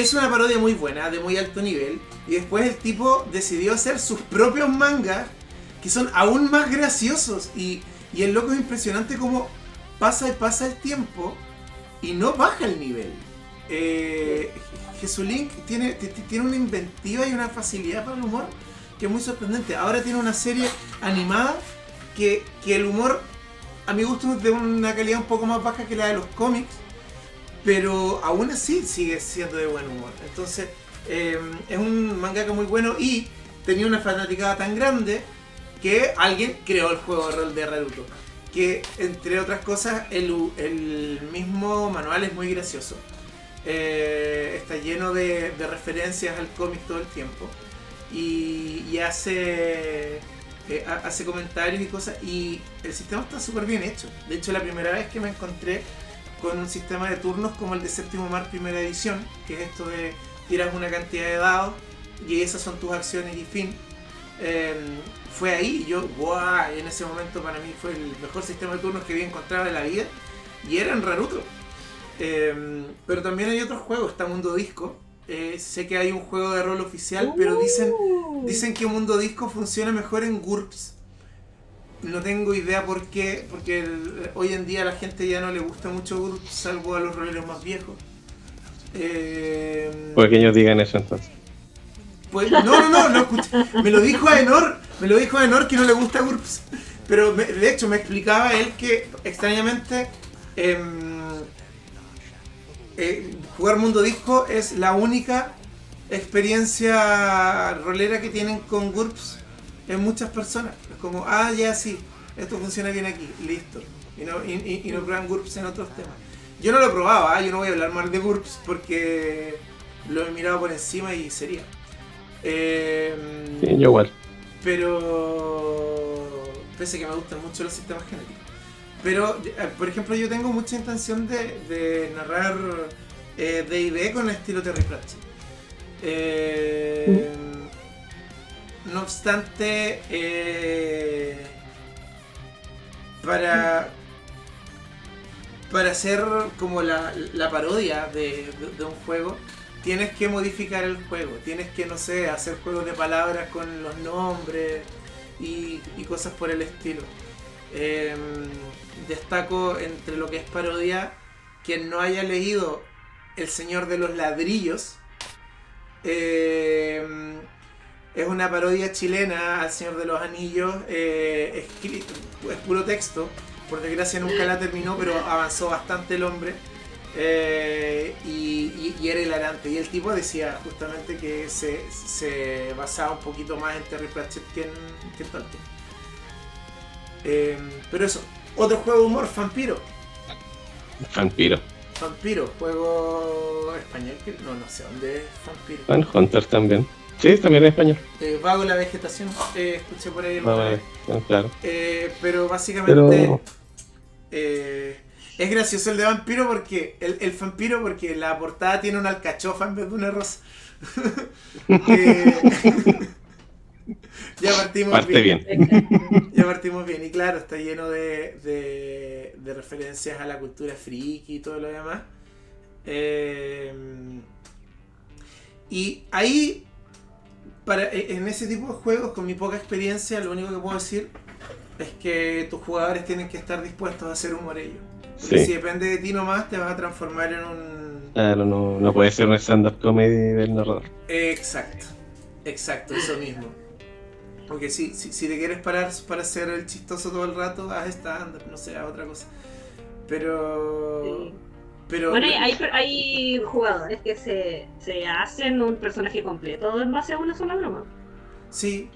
S1: es una parodia muy buena, de muy alto nivel. Y después el tipo decidió hacer sus propios mangas, que son aún más graciosos. Y el loco es impresionante como pasa y pasa el tiempo y no baja el nivel. Jesulink tiene una inventiva y una facilidad para el humor que es muy sorprendente. Ahora tiene una serie animada que el humor, a mi gusto, es de una calidad un poco más baja que la de los cómics, pero aún así sigue siendo de buen humor. Entonces, es un mangaka muy bueno y tenía una fanaticada tan grande que alguien creó el juego de rol de Naruto. Que, entre otras cosas, el mismo manual es muy gracioso. Está lleno de referencias al cómic todo el tiempo. Y hace comentarios y cosas. Y el sistema está súper bien hecho. De hecho, la primera vez que me encontré con un sistema de turnos como el de Séptimo Mar primera edición, que es esto de tiras una cantidad de dados y esas son tus acciones y fin, fue ahí. Y yo, ¡guau! En ese momento para mí fue el mejor sistema de turnos que había encontrado en la vida. Y era en Naruto. Pero también hay otros juegos. Está Mundo Disco. Sé que hay un juego de rol oficial, pero dicen que Mundo Disco funciona mejor en GURPS. No tengo idea por qué, porque hoy en día a la gente ya no le gusta mucho GURPS, salvo a los roleros más viejos.
S3: Porque ellos digan eso entonces.
S1: Pues, no escuché. Me lo dijo Aenor que no le gusta GURPS. Pero de hecho me explicaba él que extrañamente jugar Mundo Disco es la única experiencia rolera que tienen con GURPS en muchas personas. Es como, ya sí, esto funciona bien aquí, listo. Y no prueban GURPS en otros temas. Yo no lo probaba, yo no voy a hablar mal de GURPS porque lo he mirado por encima y sería.
S3: Sí, yo igual.
S1: Pero pese a que me gustan mucho los sistemas genéticos. Pero, por ejemplo, yo tengo mucha intención de narrar D&D con el estilo Terry Pratchett. No obstante, para hacer como la parodia de un juego, tienes que modificar el juego, tienes que, no sé, hacer juegos de palabras con los nombres y cosas por el estilo. Destaco entre lo que es parodia, quien no haya leído El Señor de los Ladrillos, es una parodia chilena al Señor de los Anillos, es puro texto, por desgracia nunca la terminó, pero avanzó bastante el hombre. Y era hilarante, y el tipo decía justamente que se basaba un poquito más en Terry Pratchett que en Tolkien. Pero eso, otro juego de humor, Vampiro, juego español que no sé dónde es Vampiro.
S3: Van Hunter también. Sí, también es español.
S1: Vago la vegetación, escuché por ahí.
S3: Claro.
S1: Pero básicamente es gracioso el de Vampiro porque el Vampiro porque la portada tiene una alcachofa en vez de una rosa. Ya partimos bien. Ya partimos bien. Y claro, está lleno de referencias a la cultura friki y todo lo demás. Y ahí, en ese tipo de juegos, con mi poca experiencia, lo único que puedo decir es que tus jugadores tienen que estar dispuestos a hacer humor ellos. Porque si depende de ti nomás, te vas a transformar en un...
S3: Claro, no puede ser un stand-up comedy del narrador.
S1: Exacto, eso mismo. Porque si te quieres parar para hacer el chistoso todo el rato, haz stand-up, no sé, haz otra cosa. Pero
S4: bueno, hay jugadores que se hacen un personaje completo en base a una sola broma.
S1: Sí.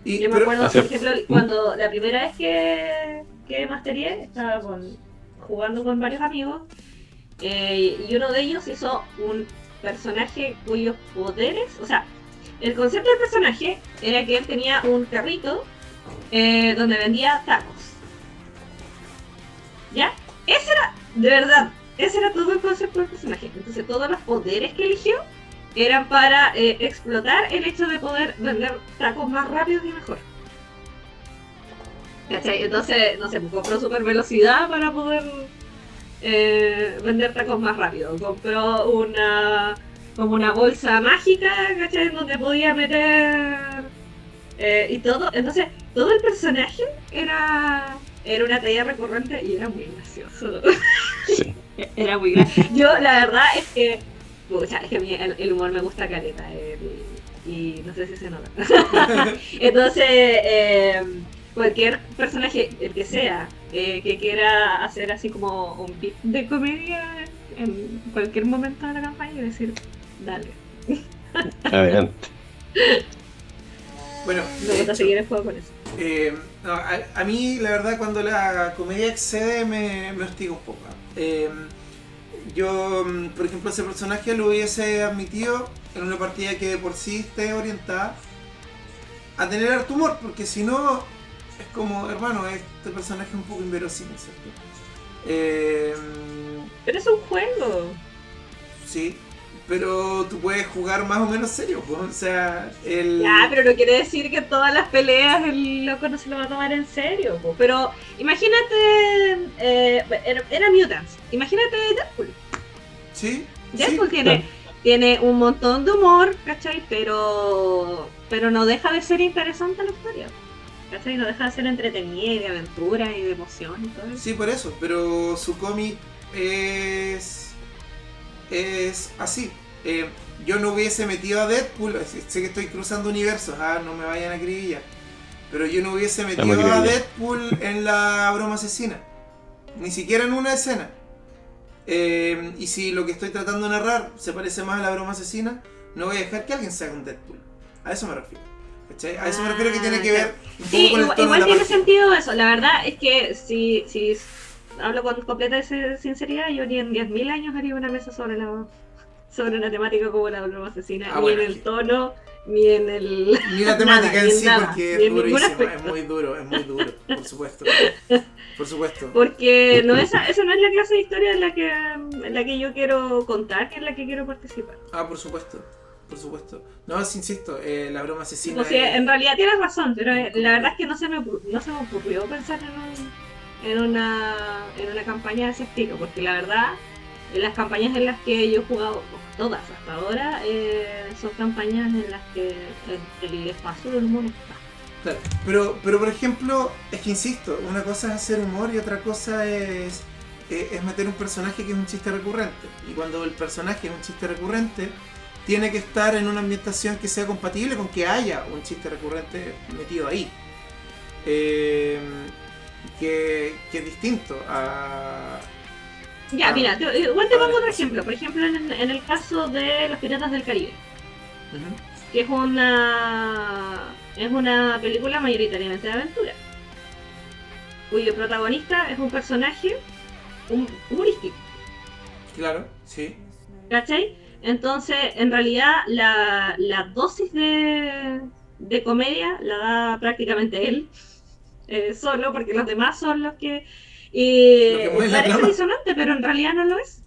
S4: Yo me acuerdo, por ejemplo, cuando la primera vez que masteré, estaba jugando con varios amigos, y uno de ellos hizo un personaje cuyos poderes, o sea, el concepto del personaje era que él tenía un carrito donde vendía tacos. ¿Ya? Ese era todo el concepto del personaje. Entonces todos los poderes que eligió eran para explotar el hecho de poder vender tacos más rápido y mejor. ¿Cachai? Entonces, no sé, compró super velocidad para poder vender tacos más rápido. Compró como una bolsa mágica, ¿cachai? Donde podía meter y todo. Entonces, todo el personaje era una talla recurrente y era muy gracioso.
S3: Sí.
S4: Era muy gracioso. Yo, la verdad es que, pucha, es que a mí el humor me gusta caleta. Y no sé si se nota. Entonces, cualquier personaje, el que sea, que quiera hacer así como un beat de comedia en cualquier momento de la campaña y decir, dale.
S3: Adelante.
S1: Bueno,
S4: Me
S1: de
S4: gusta
S1: hecho,
S4: seguir el juego con eso.
S1: no, a mí la verdad cuando la comedia excede me hostiga un poco. Yo, por ejemplo, ese personaje lo hubiese admitido en una partida que de por sí esté orientada a tener harto humor, porque si no, es como, hermano, este personaje es un poco inverosímil, ¿cierto?
S4: Pero es un juego.
S1: Sí, pero tú puedes jugar más o menos serio, pues, o sea,
S4: Ya, pero no quiere decir que todas las peleas el loco no se lo va a tomar en serio. Po. Pero imagínate, era Mutants. Imagínate Deadpool.
S1: Sí,
S4: Deadpool
S1: sí,
S4: tiene un montón de humor, ¿cachai? Pero no deja de ser interesante la historia. ¿Cachai? No deja de ser entretenida y de aventura y de emoción y todo eso.
S1: sí, por eso, pero su cómic es así. Yo no hubiese metido a Deadpool, sé que estoy cruzando universos, no me vayan a acribillar, pero yo no hubiese metido a Deadpool en la broma asesina, ni siquiera en una escena. Y si lo que estoy tratando de narrar se parece más a la broma asesina, no voy a dejar que alguien se haga un Deadpool. A eso me refiero. ¿Cachai? A eso me refiero, que tiene que ver un poco
S4: Sí,
S1: con el tono
S4: igual
S1: de la
S4: tiene
S1: partida.
S4: sentido eso. La verdad es que si hablo con completa sinceridad, yo ni en 10.000 años haría una mesa sobre una temática como la broma asesina, ni
S1: Bueno,
S4: en el tono, ni en el...
S1: ni la temática
S4: nada,
S1: en
S4: ni
S1: sí,
S4: nada,
S1: porque
S4: ni
S1: es
S4: en ningún
S1: durísimo,
S4: aspecto.
S1: es muy duro, por supuesto. Por supuesto.
S4: Porque no esa no es la clase de historia en la que yo quiero contar, ni en la que quiero participar.
S1: Por supuesto. Por supuesto. No, insisto, la broma asesina
S4: O sea, en realidad tienes razón, pero la
S1: complicado.
S4: verdad es que no se me ocurrió pensar en una campaña de ese estilo, porque la verdad, en las campañas en las que yo he jugado, todas hasta ahora, son campañas en las que el espacio del humor está.
S1: Claro. Pero por ejemplo, es que insisto, una cosa es hacer humor y otra cosa es meter un personaje que es un chiste recurrente. Y cuando el personaje es un chiste recurrente, tiene que estar en una ambientación que sea compatible con que haya un chiste recurrente metido ahí. Que es distinto a...
S4: Ya, mira, igual te pongo otro
S1: sí.
S4: ejemplo. Por ejemplo, en el caso de Los Piratas del Caribe,
S1: Ujú.
S4: que es una película mayoritariamente de aventura, cuyo protagonista es un personaje humorístico,
S1: Claro, sí.
S4: ¿cachai? Entonces, en realidad, la dosis de comedia la da prácticamente él, solo, porque los demás son los que...
S1: Lo que mueve la
S4: parece
S1: trama.
S4: disonante, pero en realidad no lo es.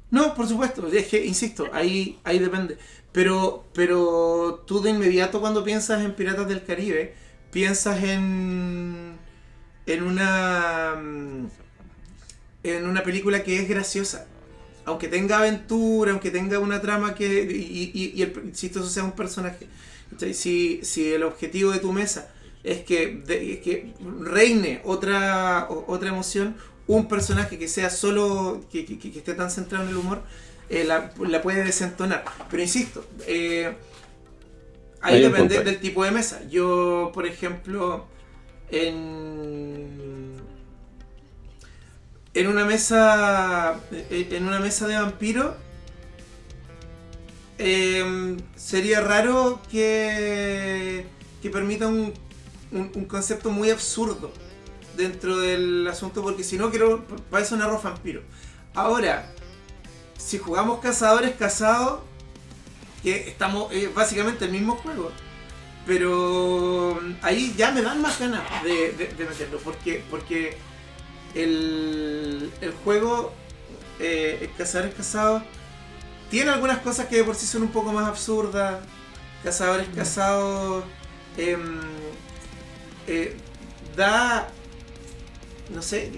S1: No, por supuesto, es que, insisto, ahí depende. Pero tú de inmediato cuando piensas en Piratas del Caribe, piensas en una película que es graciosa. Aunque tenga aventura, aunque tenga una trama que... Y el chistoso sea un personaje. ¿Cachai? Si el objetivo de tu mesa es que reine otra emoción, un personaje que sea solo, que esté tan centrado en el humor, la puede desentonar. Pero insisto, ahí depende del tipo de mesa. Yo, por ejemplo, en una mesa de vampiro, sería raro que permita un concepto muy absurdo dentro del asunto, porque si no, para eso narro vampiro. Ahora, si jugamos cazadores casados, que estamos básicamente el mismo juego, pero ahí ya me dan más ganas de meterlo, porque el juego, Cazadores Casados, tiene algunas cosas que de por sí son un poco más absurdas. Cazadores Casados da, no sé,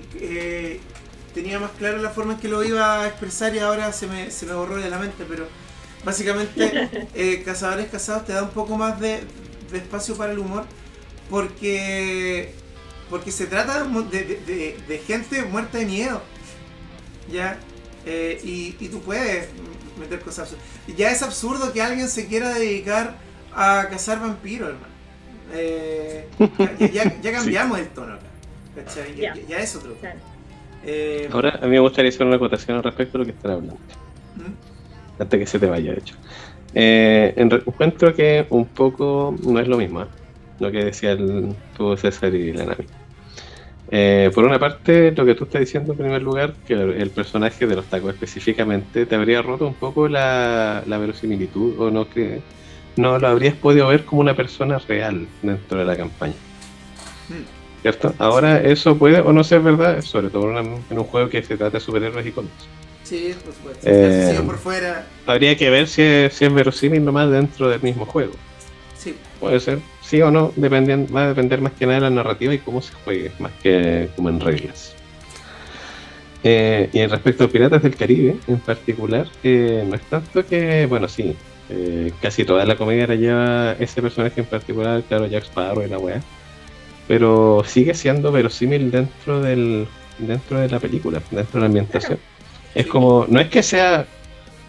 S1: tenía más claro la forma en que lo iba a expresar y ahora se me borró de la mente, pero Básicamente, Cazadores Casados te da un poco más de espacio para el humor porque se trata de gente muerta de miedo, ¿ya? Y tú puedes meter cosas absurdas. Ya es absurdo que alguien se quiera dedicar a cazar vampiros, hermano. Ya cambiamos el tono acá, ¿cachai? Ya es otro.
S4: Claro.
S3: Ahora, a mí me gustaría hacer una acotación al respecto de lo que están hablando. Antes que se te vaya, de hecho. Encuentro que un poco no es lo mismo, lo que decía tú, César y la Nami. Por una parte, lo que tú estás diciendo en primer lugar, que el personaje de los tacos específicamente te habría roto un poco la verosimilitud, o no, que no lo habrías podido ver como una persona real dentro de la campaña. ¿Cierto? Ahora eso puede o no ser verdad, sobre todo en un juego que se trata de superhéroes y cómics.
S1: Sí, por supuesto. Si por fuera.
S3: Habría que ver si es verosímil nomás dentro del mismo juego.
S1: Sí.
S3: Puede ser, sí o no, va a depender más que nada de la narrativa y cómo se juegue, más que como en reglas. Y respecto a Piratas del Caribe, en particular, no es tanto que, bueno, sí, casi toda la comedia la lleva ese personaje en particular, claro, Jack Sparrow y la weá, pero sigue siendo verosímil dentro de la película, dentro de la ambientación. Es como, no es que sea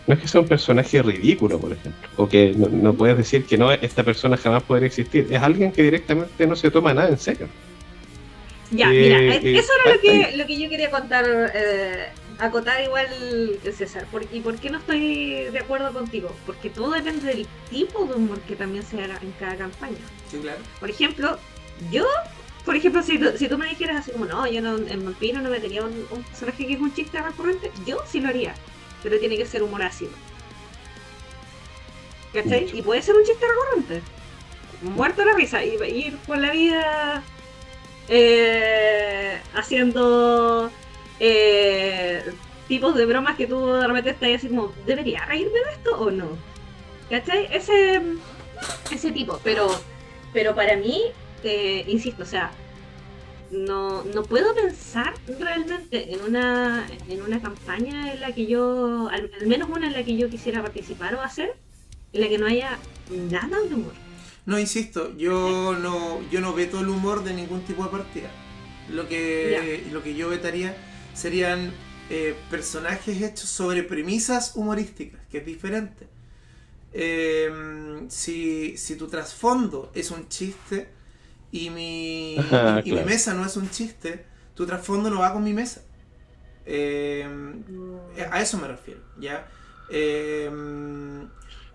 S3: un personaje ridículo, por ejemplo, o que no puedes decir que no, esta persona jamás podría existir. Es alguien que directamente no se toma nada en serio.
S4: Ya, mira, eso era lo que yo quería contar, acotar igual, César. ¿Y por qué no estoy de acuerdo contigo? Porque todo depende del tipo de humor que también se haga en cada campaña.
S1: Sí, claro.
S4: Por ejemplo, si tú me dijeras así como, no, yo no, en Vampiro no metería un personaje que es un chiste recurrente, yo sí lo haría. Pero tiene que ser humor ácido. ¿Cachai? Y puede ser un chiste recurrente. Muerto de la risa. Y ir por la vida haciendo tipos de bromas que tú de repente estás así como, ¿debería reírme de esto o no? ¿Cachai? Ese tipo. Pero para mí, insisto, o sea, no puedo pensar realmente en una campaña en la que yo, al menos una en la que yo quisiera participar o hacer, en la que no haya nada de humor.
S1: No, insisto, yo no veto el humor de ningún tipo de partida. Lo que yo vetaría serían personajes hechos sobre premisas humorísticas, que es diferente. Si tu trasfondo es un chiste y mi mesa no es un chiste, tu trasfondo no va con mi mesa. A eso me refiero, ¿ya?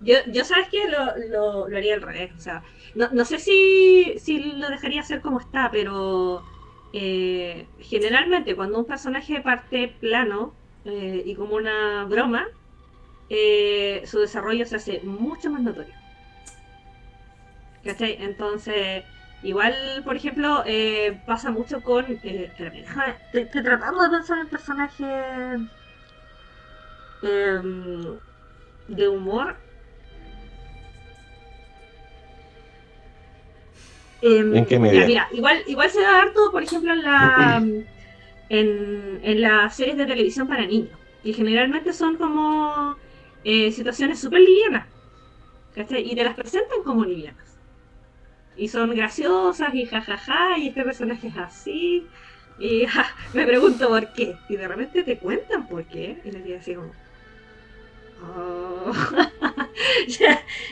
S4: Yo sabes que lo haría al revés, o sea, no sé si lo dejaría ser como está, pero generalmente cuando un personaje parte plano y como una broma, su desarrollo se hace mucho más notorio. ¿Cachai? Entonces, igual, por ejemplo, pasa mucho con... estoy tratando de pensar en personajes de humor.
S3: ¿En qué medida?
S4: Mira, igual se da harto, por ejemplo, en las series de televisión para niños, que generalmente son como situaciones súper livianas, ¿cachai? Y te las presentan como livianas. Y son graciosas y jajaja, y este personaje es así. Y me pregunto por qué. Y de repente te cuentan por qué. Y les digo así como... Oh,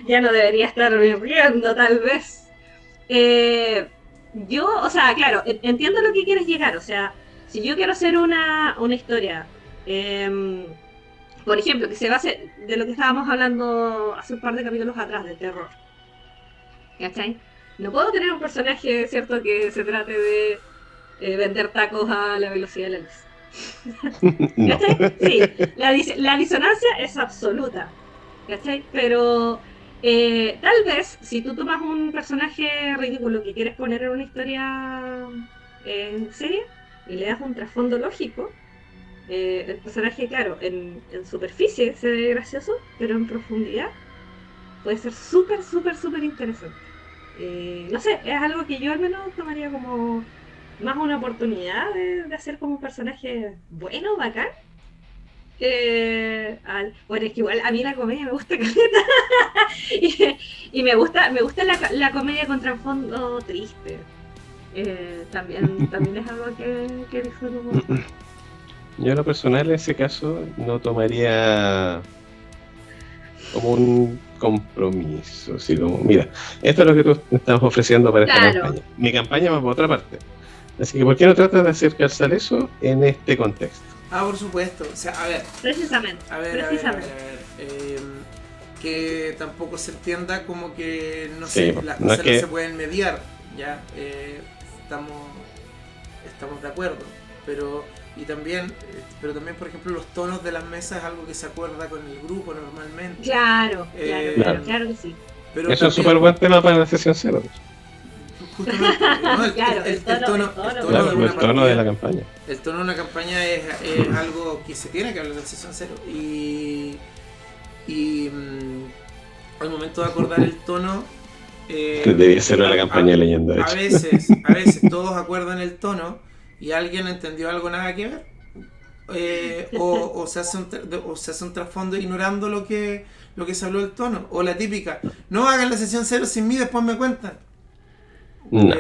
S4: ya no debería estar riendo, tal vez. O sea, claro, entiendo lo que quieres llegar. O sea, si yo quiero hacer una historia, por ejemplo, que se base de lo que estábamos hablando hace un par de capítulos atrás, de terror. ¿Cachai? No puedo tener un personaje, ¿cierto?, que se trate de vender tacos a la velocidad de la luz.
S3: No.
S4: ¿Cachai? Sí, la disonancia es absoluta. ¿Cachai? Pero tal vez, si tú tomas un personaje ridículo que quieres poner en una historia en serie y le das un trasfondo lógico, el personaje, claro, en superficie se ve gracioso, pero en profundidad puede ser súper, súper, súper interesante. No sé, es algo que yo al menos tomaría como más una oportunidad de hacer como un personaje bueno, bacán, Bueno, es que igual a mí la comedia me gusta caleta. y me gusta la comedia con trasfondo triste. También es algo que disfruto mucho.
S3: Yo en lo personal en ese caso no tomaría como un compromiso, así como, mira, esto es lo que tú me estás ofreciendo para esta
S4: Claro.
S3: campaña. Mi campaña va por otra parte. Así que ¿por qué no tratas de hacer calzar eso en este contexto?
S1: Por supuesto. O sea, a ver,
S4: Precisamente.
S1: que tampoco se entienda como que, no
S3: Sí,
S1: sé, las
S3: no
S1: cosas
S3: es que-
S1: no se pueden mediar, ¿ya? Estamos de acuerdo, pero también, por ejemplo, los tonos de las mesas es algo que se acuerda con el grupo normalmente.
S4: Claro,
S3: Claro.
S4: claro que sí.
S1: Pero
S3: Eso es
S1: también,
S3: súper buen tema para la sesión cero.
S1: justamente, ¿no?
S4: Claro, el tono
S3: Claro,
S1: de una
S3: el tono de la
S1: partida,
S3: campaña.
S1: el tono de una campaña es algo que se tiene que hablar en sesión cero. Al momento de acordar el tono,
S3: Debía ser la campaña de leyenda, de
S1: a
S3: hecho.
S1: veces todos acuerdan el tono y alguien entendió algo nada que ver. O se hace un trasfondo ignorando lo que se habló del tono. O la típica, no hagan la sesión cero sin mí, después me cuentan.
S3: No.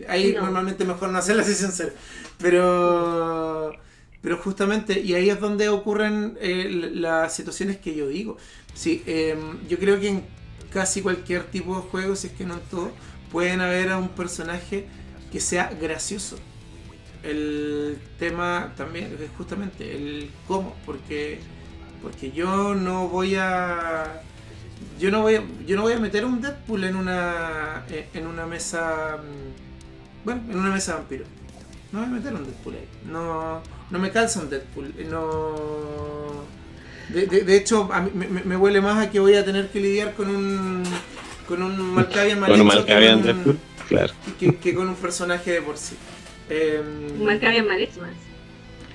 S1: Ahí
S4: No.
S1: normalmente mejor no hacer la sesión cero. Pero justamente, y ahí es donde ocurren las situaciones que yo digo. Sí, yo creo que en casi cualquier tipo de juego, si es que no en todo, pueden haber a un personaje que sea gracioso. El tema también es justamente el cómo, porque yo no voy a meter un Deadpool en una mesa, en una mesa vampiro. No voy a meter un Deadpool ahí. No me calza un Deadpool. No. De hecho, a mí me huele más a que voy a tener que lidiar con un Malkavian mal
S3: Con un
S1: hecho
S3: Malkavian Deadpool, claro.
S1: que con un personaje de por sí.
S4: Marca bien mal hecho más.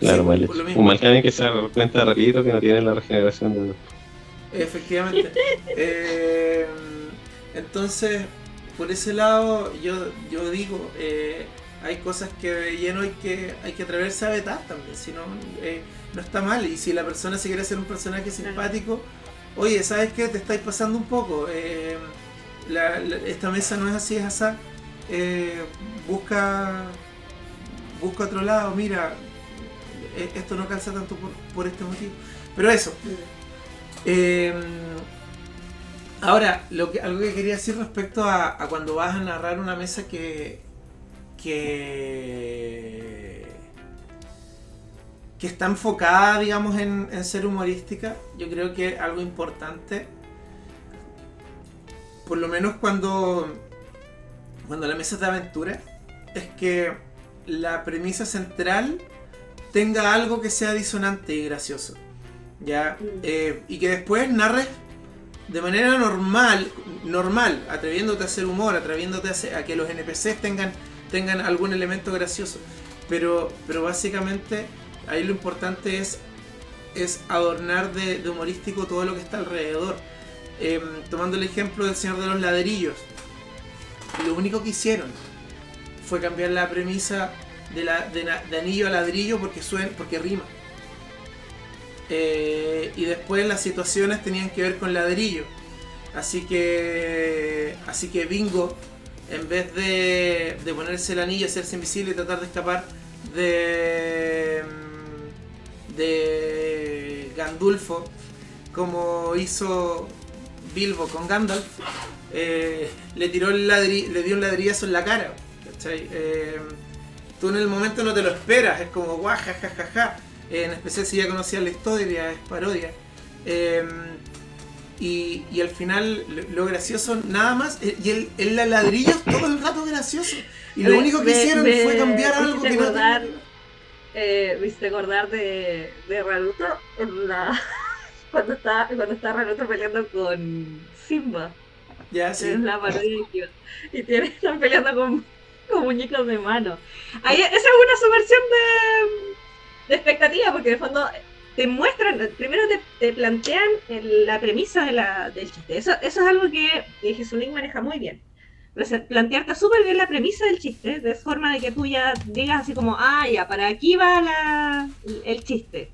S3: Claro,
S1: Sí,
S3: mal
S1: por lo
S3: hecho.
S1: mismo.
S3: Un Malkavian que se da cuenta rapidito que no tiene la regeneración de...
S1: Efectivamente. Entonces, por ese lado, yo digo, hay cosas que de lleno hay que atreverse a vetar también, si no, no está mal. Y si la persona se quiere hacer un personaje simpático, oye, ¿sabes qué? Te estáis pasando un poco. Esta mesa no es así, es así. Busca otro lado, mira, esto no calza tanto por este motivo. Pero eso. Ahora, algo que quería decir respecto a cuando vas a narrar una mesa que está enfocada, digamos, en ser humorística. Yo creo que algo importante, por lo menos cuando la mesa es de aventura, es que la premisa central tenga algo que sea disonante y gracioso, ¿ya? Y que después narres de manera normal, atreviéndote a hacer humor, atreviéndote a que los NPCs tengan algún elemento gracioso. Pero básicamente ahí lo importante es adornar de humorístico todo lo que está alrededor. Tomando el ejemplo del Señor de los Ladrillos, lo único que hicieron fue cambiar la premisa de anillo a ladrillo porque rima. Y después las situaciones tenían que ver con ladrillo. Así que Bingo, en vez de ponerse el anillo, hacerse invisible y tratar de escapar de Gandulfo, como hizo Bilbo con Gandalf, le dio un ladrillazo en la cara, ¿cachai? Tú en el momento no te lo esperas, es como guau, jajajaja. En especial si ya conocías la historia, es parodia. Y al final lo gracioso nada más, y el ladrillo es todo el rato gracioso. Y lo único que hicieron fue cambiar algo que no tenía.
S4: Me hiciste acordar de Raruto cuando está Raruto peleando con Simba.
S1: Ya, sí.
S4: Es la parodia que están peleando con muñecos de mano. Esa es una subversión de expectativa, porque en el fondo te muestran, primero te plantean la premisa del chiste. Eso es algo que Jesulín maneja muy bien. Plantearte súper bien la premisa del chiste, de forma de que tú ya digas así como, ya, para aquí va el chiste.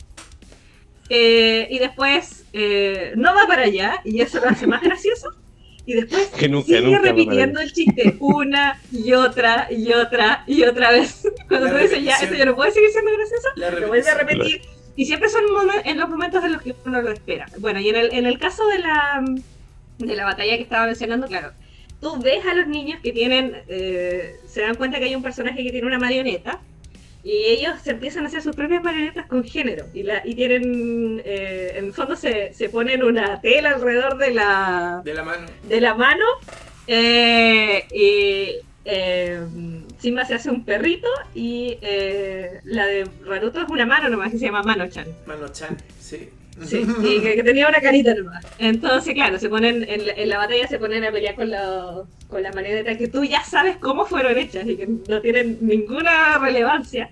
S4: Y después no va para allá, y eso lo hace más gracioso. Y después
S3: Que nunca
S4: sigue
S3: va para
S4: repitiendo el chiste una y otra y otra y otra vez. Cuando
S1: La
S4: tú dices, ya,
S1: repetición.
S4: esto ya no puede seguir siendo gracioso,
S1: La
S4: lo vuelve a
S1: repetición.
S4: repetir. Y siempre son en los momentos en los que uno lo espera. Bueno, y en el caso de la batalla que estaba mencionando, claro, tú ves a los niños que tienen, se dan cuenta que hay un personaje que tiene una marioneta, y ellos se empiezan a hacer sus propias marionetas con género, y tienen, en el fondo se ponen una tela alrededor
S1: De la mano.
S4: y Simba se hace un perrito, y la de Naruto es una mano nomás, que se llama Mano-chan.
S1: Mano-chan, sí.
S4: Sí, y que tenía una carita nomás. Entonces, claro, se ponen en la batalla se ponen a pelear con las marionetas que tú ya sabes cómo fueron hechas y que no tienen ninguna relevancia.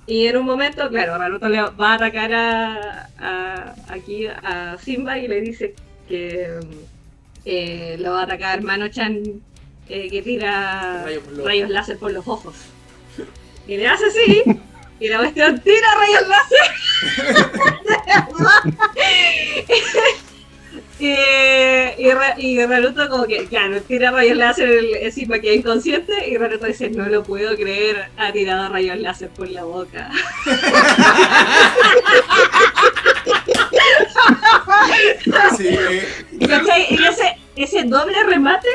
S4: Y en un momento, claro, Naruto le va a atacar aquí a Simba y le dice que lo va a atacar Mano-chan, que tira rayos láser por los ojos. Y le hace así, y la cuestión tira rayos láser. y Naruto como que, claro, tira rayos láser encima que es inconsciente, y Naruto dice, no lo puedo creer, ha tirado rayos láser por la boca.
S1: Sí,
S4: ¿Cachai? Y ese doble remate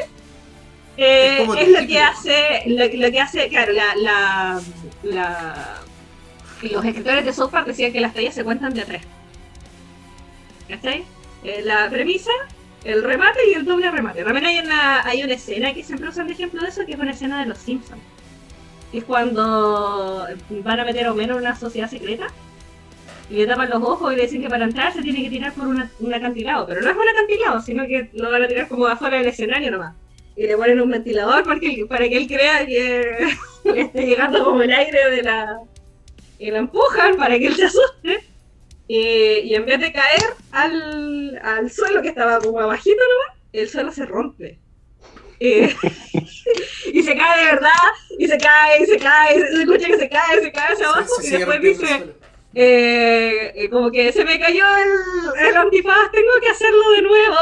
S1: Es como
S4: es lo
S1: típico.
S4: que hace, claro, los escritores de South Park decían que las tallas se cuentan de a 3. ¿Cachai? La premisa, el remate y el doble remate. También hay una escena que siempre usan de ejemplo de eso, que es una escena de los Simpsons. Es cuando van a meter a Homero en una sociedad secreta y le tapan los ojos y le dicen que para entrar se tiene que tirar por un acantilado. Pero no es un acantilado, sino que lo van a tirar como afuera del escenario nomás. Y le ponen un ventilador para que él crea que le esté llegando como el aire de la... Y lo empujan para que él se asuste. Y en vez de caer al suelo, que estaba como abajito nomás, el suelo se rompe. Y se cae de verdad, y se cae, se escucha que se cae hacia abajo,
S1: se
S4: y
S1: sigue
S4: después
S1: rompiendo
S4: dice...
S1: el suelo.
S4: como que se me cayó el antifaz, tengo que hacerlo de nuevo.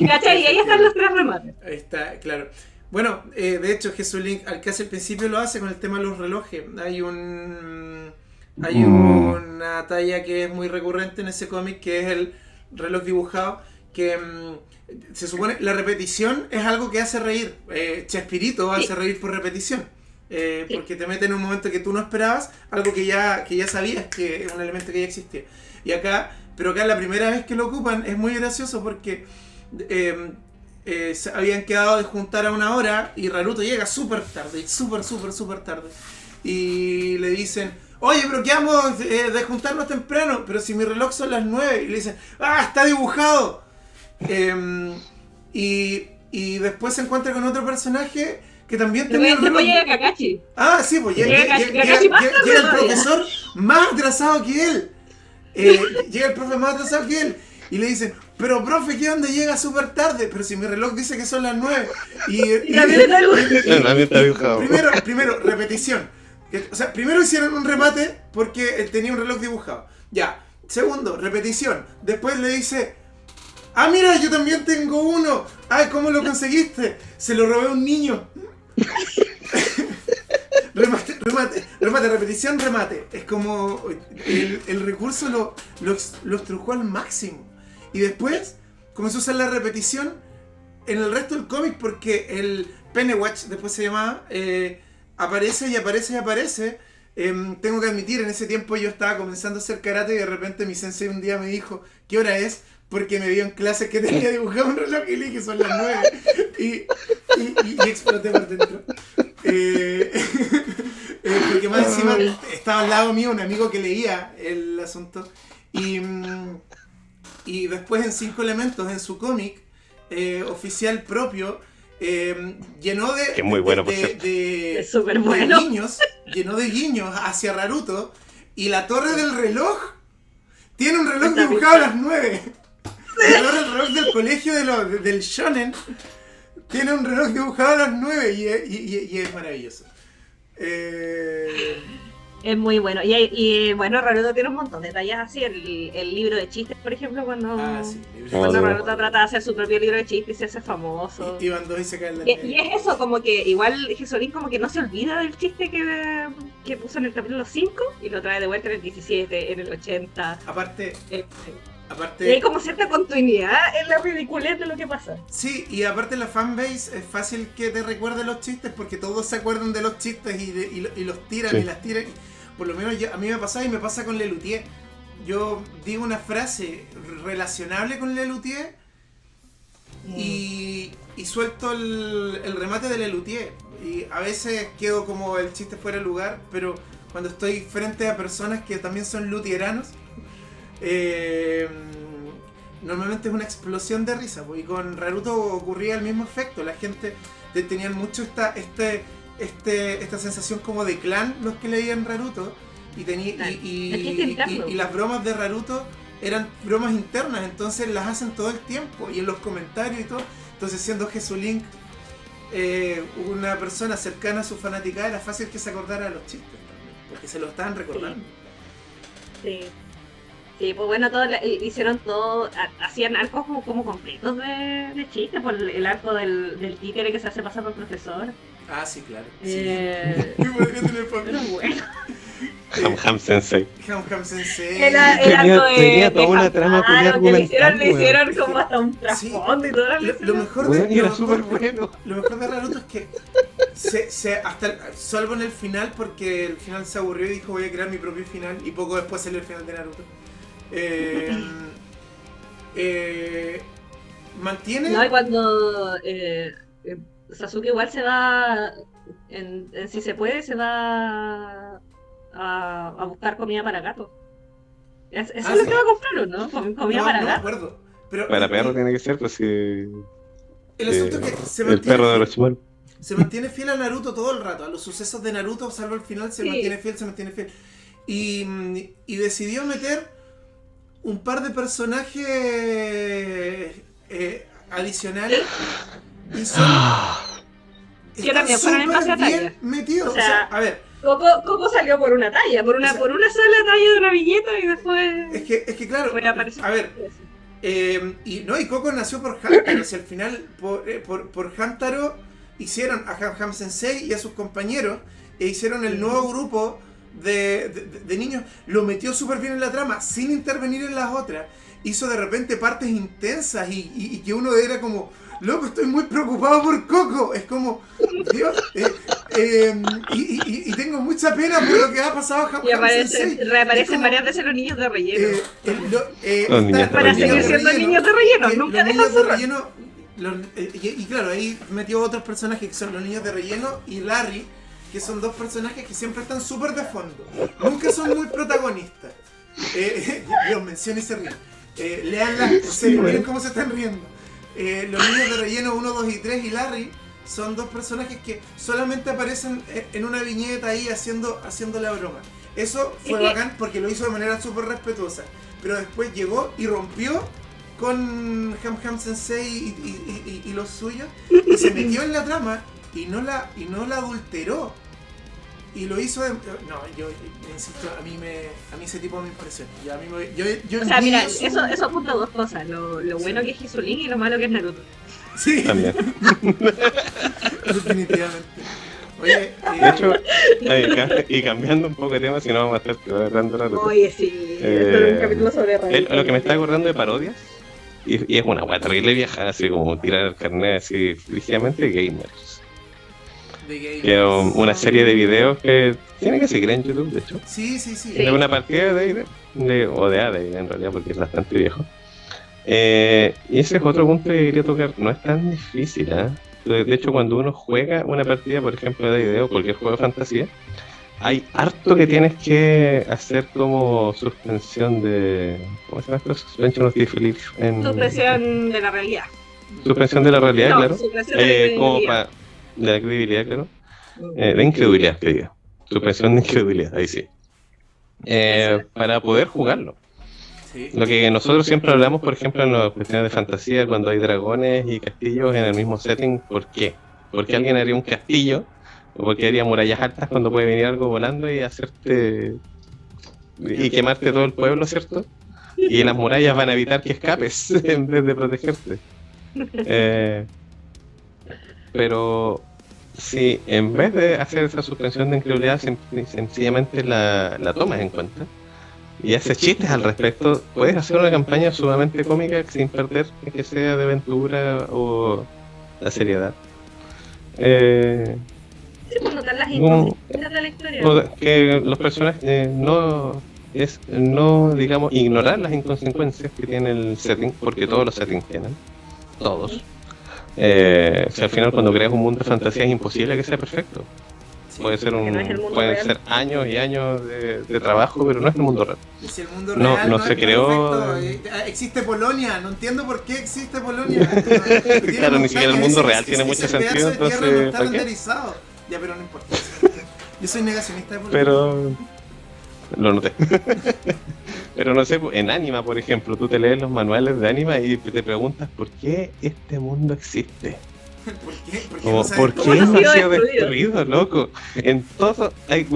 S4: ¿Cachai? Y ahí están los 3 remates.
S1: Ahí está, claro. Bueno, de hecho, Jesús Link, al que hace al principio lo hace con el tema de los relojes. Hay una talla que es muy recurrente en ese cómic, que es el reloj dibujado, que se supone la repetición es algo que hace reír. Chespirito hace reír por repetición. Porque te mete en un momento que tú no esperabas, algo que ya sabías que es un elemento que ya existía. Pero acá la primera vez que lo ocupan es muy gracioso porque se habían quedado de juntar a una hora y Naruto llega súper tarde, súper tarde. Y le dicen, oye, pero quedamos de juntarnos temprano, pero si mi reloj son las 9. Y le dicen, ¡ah, está dibujado! Y después se encuentra con otro personaje que también tenía el reloj.
S4: Después llega Kakashi.
S1: Ah, sí, pues llega el profesor más atrasado que él. Llega el profe más atrasado que él. Y le dicen, pero profe, ¿qué onda? Llega súper tarde. Pero si mi reloj dice que son las 9.
S3: También está dibujado.
S1: Primero, repetición. O sea, primero hicieron un remate porque él tenía un reloj dibujado. Ya. Segundo, repetición. Después le dice, ah, mira, yo también tengo uno. Ay, ¿cómo lo conseguiste? Se lo robé a un niño. remate, repetición, remate. Es como el recurso lo estrujó al máximo. Y después comenzó a usar la repetición en el resto del cómic porque el Pennywatch, después se llamaba, aparece y aparece y aparece. Tengo que admitir, en ese tiempo yo estaba comenzando a hacer karate y de repente mi sensei un día me dijo, ¿qué hora es? Porque me vio en clase que tenía dibujado un reloj y le dije, son las 9. Y exploté por dentro. Porque más encima estaba al lado mío un amigo que leía el asunto. Y después en 5 elementos, en su cómic oficial propio, llenó de,
S3: que es muy bueno,
S4: es súper bueno.
S1: Llenó de guiños hacia Naruto. Y la torre del reloj tiene un reloj dibujado a las 9. El reloj del colegio del shonen tiene un reloj dibujado a las 9 y es maravilloso.
S4: Es muy bueno. Bueno, Naruto tiene un montón de detalles así. El libro de chistes, por ejemplo, cuando,
S1: Sí,
S4: cuando
S3: Oh,
S4: Naruto trata de hacer su propio libro de chistes y se hace famoso.
S1: Y van dos y se caen la
S4: Y es eso, como que igual Jesulín como que no se olvida del chiste que puso en el capítulo 5 y lo trae de vuelta en el 17, en el 80.
S1: Aparte,
S4: Y
S1: aparte,
S4: hay como cierta continuidad en la ridiculez de lo que pasa.
S1: sí, y aparte la fanbase es fácil que te recuerde los chistes porque todos se acuerdan de los chistes y los tiran
S3: Sí.
S1: y las tiran. Por lo menos a mí me pasa y me pasa con Lelutier. Yo digo una frase relacionable con Lelutier y suelto el remate de Lelutier. Y a veces quedo como el chiste fuera de lugar, pero cuando estoy frente a personas que también son lutieranos, normalmente es una explosión de risa. Y con Naruto ocurría el mismo efecto. La gente tenían mucho esta sensación como de clan los que leían Naruto y las bromas de Naruto eran bromas internas, entonces las hacen todo el tiempo y en los comentarios y todo. Entonces, siendo Jesulink una persona cercana a su fanaticada, era fácil que se acordara de los chistes también, porque se lo estaban recordando.
S4: Sí. Sí, pues bueno, hicieron todo, hacían arcos como completos de chistes, por el arco del títere que se hace pasar por profesor.
S1: Ah, sí, claro.
S4: Pero bueno.
S3: Ham Sensei.
S1: Ham Sensei.
S3: Tenía toda una trama
S4: argumental. Le
S3: weón.
S4: hicieron como hasta un trasfondo y todo.
S1: Lo mejor
S3: Weón,
S1: de
S3: era súper bueno.
S1: Lo mejor de Naruto es que salvo en el final, porque el final se aburrió y dijo voy a crear mi propio final, y poco después salió el final de Naruto. Mantiene.
S4: No, y cuando Sasuke igual se va, si se puede, se va a buscar comida para gato. Eso es lo
S1: sí.
S4: que va a comprar, ¿o no? Comida para
S1: no me
S4: gato.
S1: acuerdo. Pero
S3: Para perro tiene que ser, pues sí.
S1: el asunto es que
S3: El perro de Orochimaru.
S1: se mantiene fiel a Naruto todo el rato, a los sucesos de Naruto, salvo el final, se mantiene fiel. Y decidió meter un par de personajes adicionales y son
S4: Que también fueron en base a
S1: bien
S4: talla.
S1: metidos.
S4: O sea,
S1: a ver,
S4: Coco salió por una talla, por una sola talla de una viñeta y después.
S1: es que claro,
S4: Bueno, apareció.
S1: a ver, y Coco nació por Hamtaro, si al final por Hamtaro hicieron a Ham Sensei y a sus compañeros e hicieron el nuevo grupo de niños, lo metió súper bien en la trama sin intervenir en las otras, hizo de repente partes intensas y que uno era como loco, estoy muy preocupado por Coco, es como Dios, y tengo mucha pena por lo que ha pasado a Ham Sensei.
S4: Reaparecen varias veces los niños de relleno.
S3: Los niños de
S4: Para
S3: relleno.
S4: seguir siendo niños de relleno, nunca
S1: los
S4: dejan
S1: niños de
S4: su
S1: relleno y claro, ahí metió otros personajes que son los niños de relleno y Larry, que son dos personajes que siempre están súper de fondo, nunca son muy protagonistas. Los menciono y se ríen. Leanlas, miren cómo se están riendo. Los niños de relleno 1, 2 y 3 y Larry son dos personajes que solamente aparecen en una viñeta ahí haciendo la broma. Eso fue bacán porque lo hizo de manera súper respetuosa, pero después llegó y rompió con Ham Sensei y los suyos y se metió en la trama y no la adulteró y lo hizo yo insisto, a mí ese tipo me impresiona. Yo
S4: O sea, mira, eso apunta a dos cosas, lo bueno que es Jesulín y lo malo que es Naruto.
S1: sí,
S3: También.
S1: definitivamente. Oye,
S3: De hecho, y cambiando un poco de tema, si no vamos a estar hablando Naruto.
S4: Oye, sí, esto es un capítulo sobre Naruto.
S3: Lo que me está acordando de parodias, y es una wea terrible vieja, así como tirar el carnet así ligeramente, Gamers. Que es una serie de videos que tiene que seguir en YouTube, de hecho.
S1: Sí.
S3: De una partida o de AD en realidad, porque es bastante viejo. Y ese es otro punto que quería tocar. No es tan difícil, ¿eh? De hecho, cuando uno juega una partida, por ejemplo, de video o cualquier juego de fantasía, hay harto que tienes que hacer como suspensión de... ¿Cómo se llama esto? Suspension of disbelief.
S4: Suspensión de la realidad.
S3: Suspensión de la realidad,
S4: No,
S3: claro.
S4: suspensión de
S3: Como
S4: credibilidad.
S3: de la credibilidad, claro. De incredulidad, que diga. Suspensión de incredulidad, ahí sí. Para poder jugarlo.
S1: Sí.
S3: Lo que nosotros siempre hablamos, por ejemplo, en las cuestiones de fantasía, cuando hay dragones y castillos en el mismo setting, ¿por qué? Porque alguien haría un castillo O porque haría murallas altas cuando puede venir algo volando y hacerte... y quemarte todo el pueblo, ¿cierto? Y las murallas van a evitar que escapes en vez de protegerte. Pero si en vez de hacer esa suspensión de incredulidad sencillamente la tomas en cuenta y haces chistes al respecto, puedes hacer una campaña sumamente cómica sin perder que sea de aventura o la seriedad.
S4: Sí, pues notar las inconsistencias de la historia.
S3: Que los personajes no digamos ignorar las inconsecuencias que tiene el setting, porque todos los settings tienen, todos. Si al final cuando creas un mundo de fantasía es imposible que sea perfecto.
S1: Sí,
S3: Pueden
S4: real.
S3: ser años y años de trabajo, pero no es el mundo real.
S1: Y si el mundo
S3: No-
S1: real
S3: no se
S1: es
S3: creó-
S1: perfecto, existe Polonia, no entiendo por qué existe Polonia.
S3: Claro, ni siquiera el mundo real tiene mucho sentido,
S1: entonces. No
S3: entonces,
S1: está
S3: ¿para qué?
S1: renderizado. Ya, pero no importa. Yo soy negacionista de Polonia.
S3: Pero lo noté. Pero no sé, en Anima, por ejemplo, tú te lees los manuales de Anima y te preguntas por qué este mundo existe.
S1: ¿Por qué? ¿Por qué
S3: Como,
S1: no sabes
S3: ¿por
S1: cómo
S3: qué
S4: no
S3: no
S4: ha sido
S3: ha sido
S4: destruido?
S3: destruido, loco? En todo, hay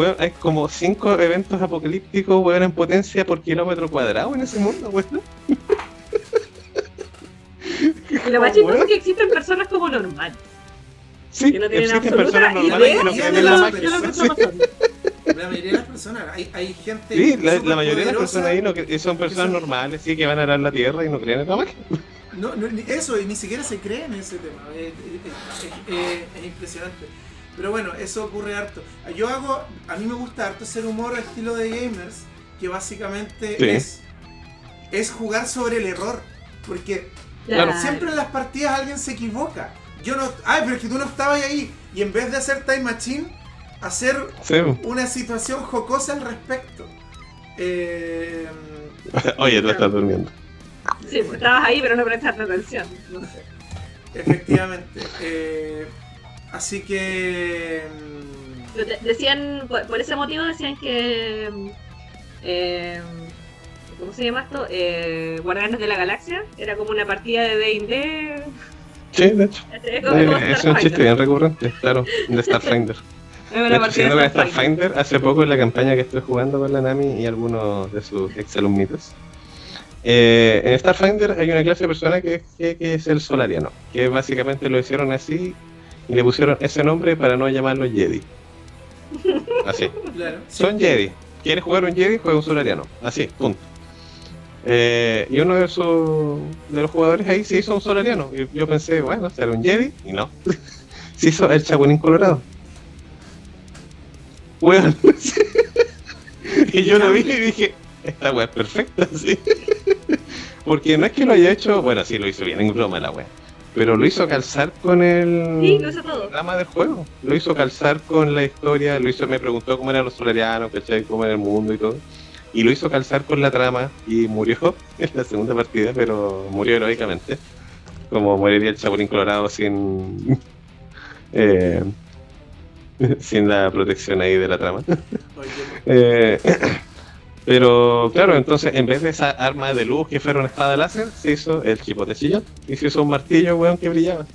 S3: como 5 eventos apocalípticos, weón, en potencia por kilómetro cuadrado en ese mundo, weón.
S4: Y lo más chistoso es que existen personas como normal.
S3: Sí,
S4: Que no tienen
S3: existen
S4: absoluta
S3: personas normales que no
S1: idea
S3: creen
S1: de
S3: en la
S1: lo-
S3: magia.
S1: de
S4: lo que
S3: Sí.
S4: está pasando.
S1: La mayoría de las personas, hay gente.
S3: Sí, la
S1: superpoderosa
S3: mayoría de las personas ahí son
S1: que
S3: personas
S1: son-
S3: normales, sí, que van a arar la tierra y no creen en la magia.
S1: No, eso, y ni siquiera se cree en ese tema. Es impresionante. Pero bueno, eso ocurre harto. A mí me gusta harto hacer humor al estilo de gamers, que básicamente
S3: Sí.
S1: es jugar sobre el error. Porque
S3: Claro.
S1: siempre en las partidas alguien se equivoca. Pero es que tú no estabas ahí. Y en vez de hacer Time Machine, hacer
S3: Sí.
S1: una situación jocosa al respecto.
S3: Oye, tú estás durmiendo.
S4: Sí, pues estabas ahí pero no prestaste atención. No sé.
S1: Efectivamente. Así que...
S4: Pero decían, por ese motivo decían que... ¿cómo se llama esto? Guardianes de la Galaxia. Era como una partida de D&D.
S3: Sí, de hecho. Es un chiste bien recurrente, claro, de Starfinder.
S4: Es
S3: De
S4: una
S3: hecho,
S4: partida
S3: siendo que
S4: de Starfinder.
S3: Starfinder, hace poco en la campaña que estoy jugando con la Nami y algunos de sus exalumnitos, en Starfinder hay una clase de persona que es el Solariano, que básicamente lo hicieron así y le pusieron ese nombre para no llamarlo Jedi. Así.
S1: Claro.
S3: Son Jedi. ¿Quieres jugar un Jedi? Juega un Solariano. Así, punto. Y uno de los jugadores ahí se hizo un Solariano. Y yo pensé, bueno, será un Jedi. Y no. Se hizo el Chapulín Colorado. Weón. Y yo lo vi y dije, esta weá es perfecta, sí. Porque no es que lo haya hecho, bueno, sí lo hizo bien, en broma la weá. Pero lo hizo calzar con
S4: Sí, lo hizo todo.
S3: el drama del juego. Lo hizo calzar con la historia, me preguntó cómo eran los solarianos, ¿cachai? Cómo era el mundo y todo. Y lo hizo calzar con la trama y murió en la segunda partida, pero murió heroicamente. Como moriría el Chapulín Colorado sin sin la protección ahí de la trama.
S1: Oye,
S3: Pero claro, entonces en vez de esa arma de luz que fuera una espada láser, se hizo el chipote chillón y se hizo un martillo, weón, que brillaba.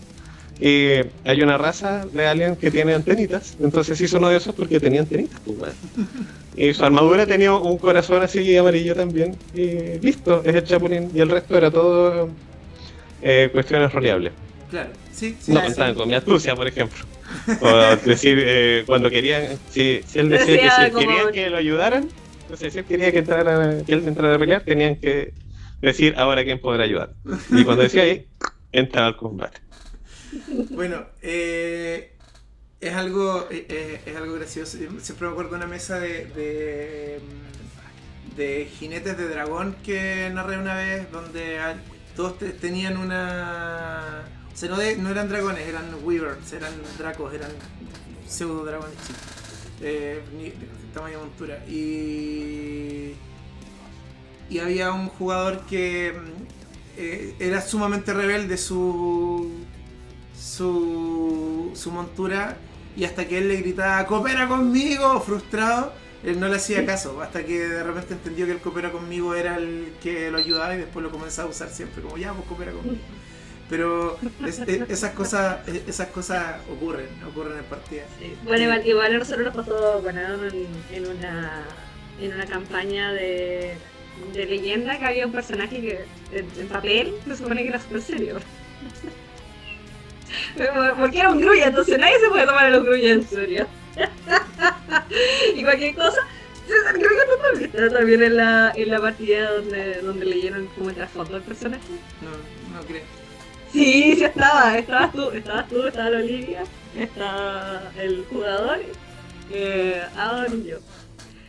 S3: Y hay una raza de alien que tiene antenitas, entonces hizo uno de esos porque tenía antenitas, pues, weón. Y su armadura tenía un corazón así amarillo también, y listo, es el Chapulín, y el resto era todo cuestiones roleables.
S1: claro, sí.
S3: No
S1: sí.
S3: contaban con mi astucia, por ejemplo. O decir, cuando querían, si él decía que
S4: Decía
S3: si
S4: como-
S3: querían que lo ayudaran, entonces si él quería que él entrara a pelear, tenían que decir ahora quién podrá ayudar. Y cuando decía ahí, entraba al combate.
S1: Bueno, es algo gracioso. Siempre me acuerdo de una mesa de jinetes de dragón que narré una vez, donde todos tenían una... O sea, no eran dragones, eran wyverns, eran dracos, eran pseudo dragones chicos. De tamaño montura. Y había un jugador que era sumamente rebelde su montura, y hasta que él le gritaba "coopera conmigo", frustrado, él no le hacía caso, hasta que de repente entendió que el "coopera conmigo" era el que lo ayudaba, y después lo comenzó a usar siempre como "ya, pues coopera conmigo". Pero esas cosas ocurren en partidas.
S4: Sí. Bueno, igual a nosotros nos pasó en una campaña de leyenda que había un personaje que en papel se supone que era súper serio. Porque era un grulla, entonces nadie se puede tomar a los grullas en serio. Y cualquier cosa. Creo que no también en la partida donde leyeron como el trasfondo del personaje.
S1: No creo.
S4: Sí, estabas tú, estaba la Olivia, estaba el jugador, Adon y yo.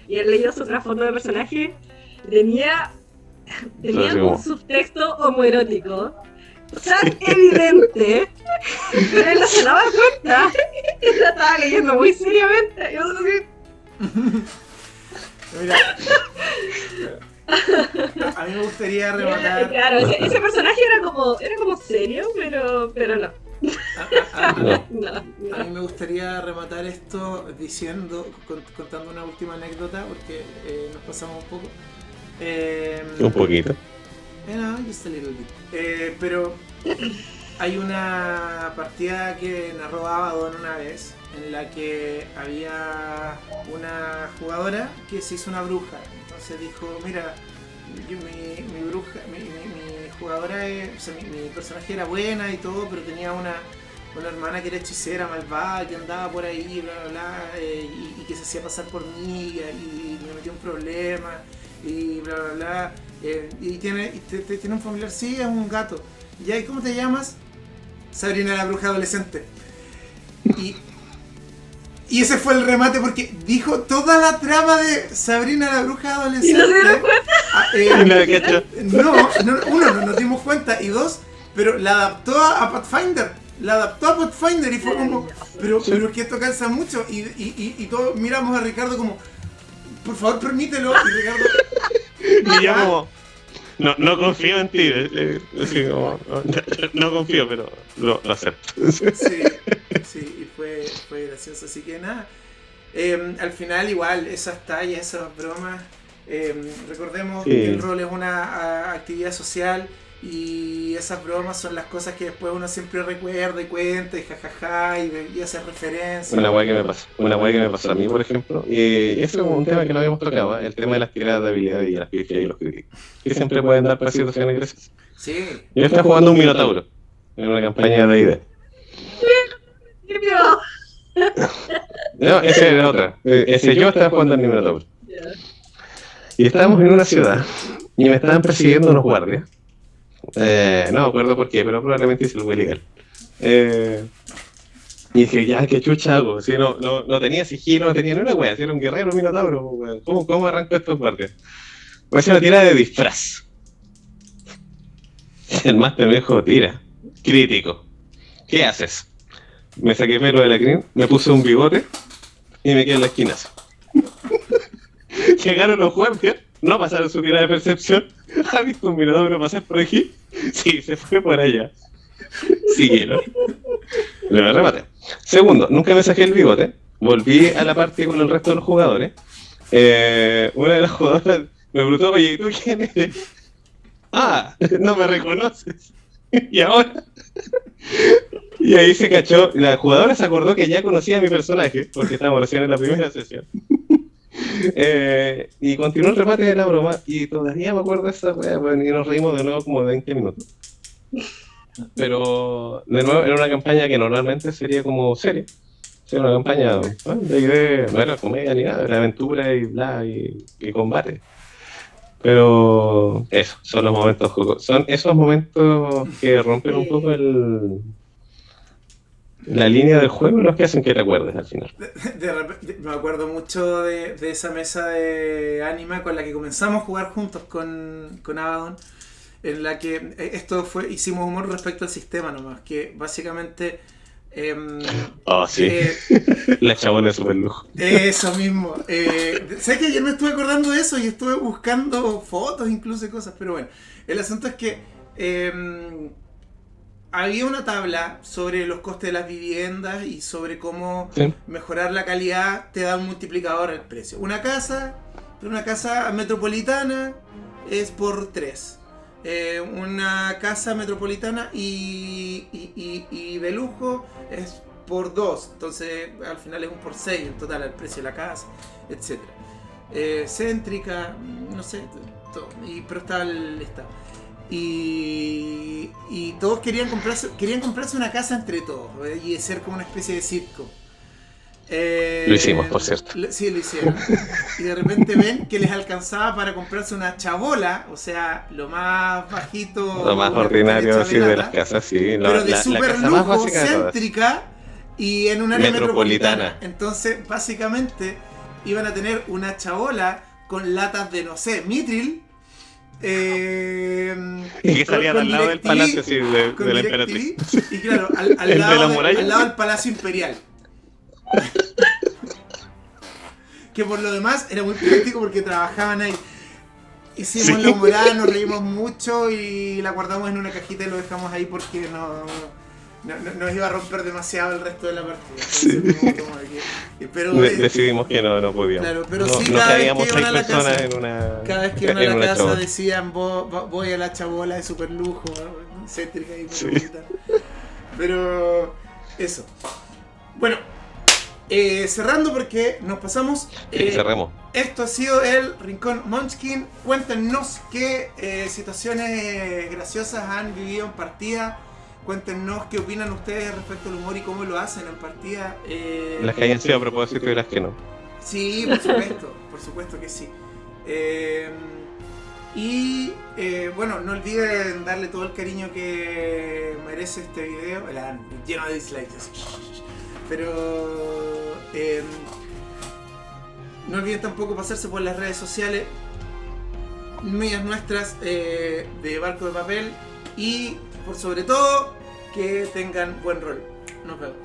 S4: Y él leyó su trasfondo de personaje, tenía un subtexto homoerótico tan evidente, pero él no se daba cuenta, y lo estaba leyendo muy seriamente. Yo
S1: Mira, a mí me gustaría rematar.
S4: Claro, ese personaje era como serio, pero no.
S1: A mí me gustaría rematar esto contando una última anécdota, porque nos pasamos un poco.
S3: Un poquito.
S1: No, just a little bit. Pero hay una partida que narró Abaddon una vez, en la que había una jugadora que se hizo una bruja. Entonces dijo, mira, mi bruja, mi jugadora, mi personaje era buena y todo, pero tenía una hermana que era hechicera, malvada, que andaba por ahí, bla, bla, bla, y que se hacía pasar por mí, y me metió en problemas, y bla, bla, bla. Y tiene un familiar, sí, es un gato. ¿Y cómo te llamas? Sabrina la bruja adolescente. Y ese fue el remate, porque dijo toda la trama de Sabrina la bruja adolescente.
S4: ¿Y no se dieron cuenta?
S1: Uno, no nos dimos cuenta, y dos, pero la adaptó a Pathfinder. Y fue como, pero es que esto cansa mucho. Y todos miramos a Ricardo como, por favor, permítelo. Y Ricardo...
S3: Y yo como, no confío en ti. Así como, no confío, pero lo acepto.
S1: Sí, y fue gracioso. Así que nada, al final igual, esas tallas, esas bromas, recordemos que el rol es una actividad social. Y esas bromas son las cosas que después uno siempre recuerda y cuenta y jajaja y hace referencia.
S3: Una hueá que me pasó a mí, por ejemplo, y eso es un tema que no habíamos tocado, el tema de las tiradas de habilidad y las pifias y los críticos, que siempre pueden dar para situaciones graciosas.
S1: Sí.
S3: Yo estaba jugando un Minotauro en una campaña de ID. No, esa era otra. Yo estaba jugando al Minotauro. Y estábamos en una ciudad y me estaban persiguiendo unos guardias. No me acuerdo por qué, pero probablemente hice algo ilegal. Y dije, ya, qué chucha hago. Si no tenía sigilo, no tenía ni una wea, si era un guerrero minotauro, wea. ¿Cómo arranco estos guardias? Pues una tira de disfraz. El máster me dijo, tira, crítico. ¿Qué haces? Me saqué pelo de la crin, me puse un bigote y me quedé en la esquina. Llegaron los guardias, no pasaron su tirada de percepción. ¿Ha visto un minotauro pasar por aquí? Sí, se fue por allá. Siguieron. Lo rematé. Segundo, nunca me saqué el bigote. Volví a la partida con el resto de los jugadores. Una de las jugadoras me preguntó, oye, ¿y tú quién eres? Ah, no me reconoces. ¿Y ahora? Y ahí se cachó. La jugadora se acordó que ya conocía a mi personaje, porque estábamos recién en la primera sesión. Y continuó el remate de la broma y todavía me acuerdo de esa wea, y nos reímos de nuevo como 20 minutos. Pero de nuevo era una campaña que normalmente sería como serie. Era una campaña de idea, no era comedia ni nada, era aventura y bla y combate. Pero eso, son los momentos son esos momentos que rompen un poco la línea del juego, los que hacen que te acuerdes al final.
S1: De repente, me acuerdo mucho de esa mesa de Anima con la que comenzamos a jugar juntos con Abaddon, en la que hicimos humor respecto al sistema nomás, que básicamente...
S3: sí, la chabona es súper lujo.
S1: Eso mismo. Sé que ayer me estuve acordando de eso y estuve buscando fotos, incluso cosas, pero bueno, el asunto es que... había una tabla sobre los costes de las viviendas y sobre cómo mejorar la calidad te da un multiplicador al precio. Una casa metropolitana es por 3. Una casa metropolitana y de lujo es por 2, entonces al final es un por 6 en total el precio de la casa, etc. Céntrica, no sé, todo, pero está el estado. Y todos querían comprarse una casa entre todos, y ser como una especie de circo.
S3: Lo hicimos, por cierto.
S1: Sí, lo hicieron. Y de repente ven que les alcanzaba para comprarse una chabola, o sea, lo más bajito,
S3: lo más ordinario así de las casas, sí.
S1: Pero de super lujo, céntrica y en un área
S3: metropolitana.
S1: metropolitana. Entonces, básicamente, iban a tener una chabola con latas de, no sé, Mitril.
S3: Y que salían al lado del palacio, sí, de la emperatriz.
S1: Y claro, al lado del Palacio Imperial. Que por lo demás era muy práctico porque trabajaban ahí. Hicimos la humorada, nos reímos mucho y la guardamos en una cajita y lo dejamos ahí porque no nos iba a romper demasiado el resto de la partida. Entonces, pero
S3: decidimos que no podíamos.
S1: Claro, pero
S3: no,
S1: sí,
S3: no
S1: cada vez que iban
S3: a la casa,
S1: cada vez que iban a la casa decían voy a la chabola de super lujo, céntrica y metropolitana. Pero eso. Bueno, cerrando porque nos pasamos.
S3: Cerremos.
S1: Esto ha sido el Rincón Munchkin. Cuéntenos qué situaciones graciosas han vivido en partida. Cuéntenos qué opinan ustedes respecto al humor y cómo lo hacen en partida.
S3: Las que hayan sido a propósito y las que no.
S1: Sí, por supuesto que sí. Bueno, no olviden darle todo el cariño que merece este video. Lleno de dislikes. Pero no olviden tampoco pasarse por las redes sociales mías, nuestras, de Barco de Papel, y por sobre todo que tengan buen rol. Nos vemos.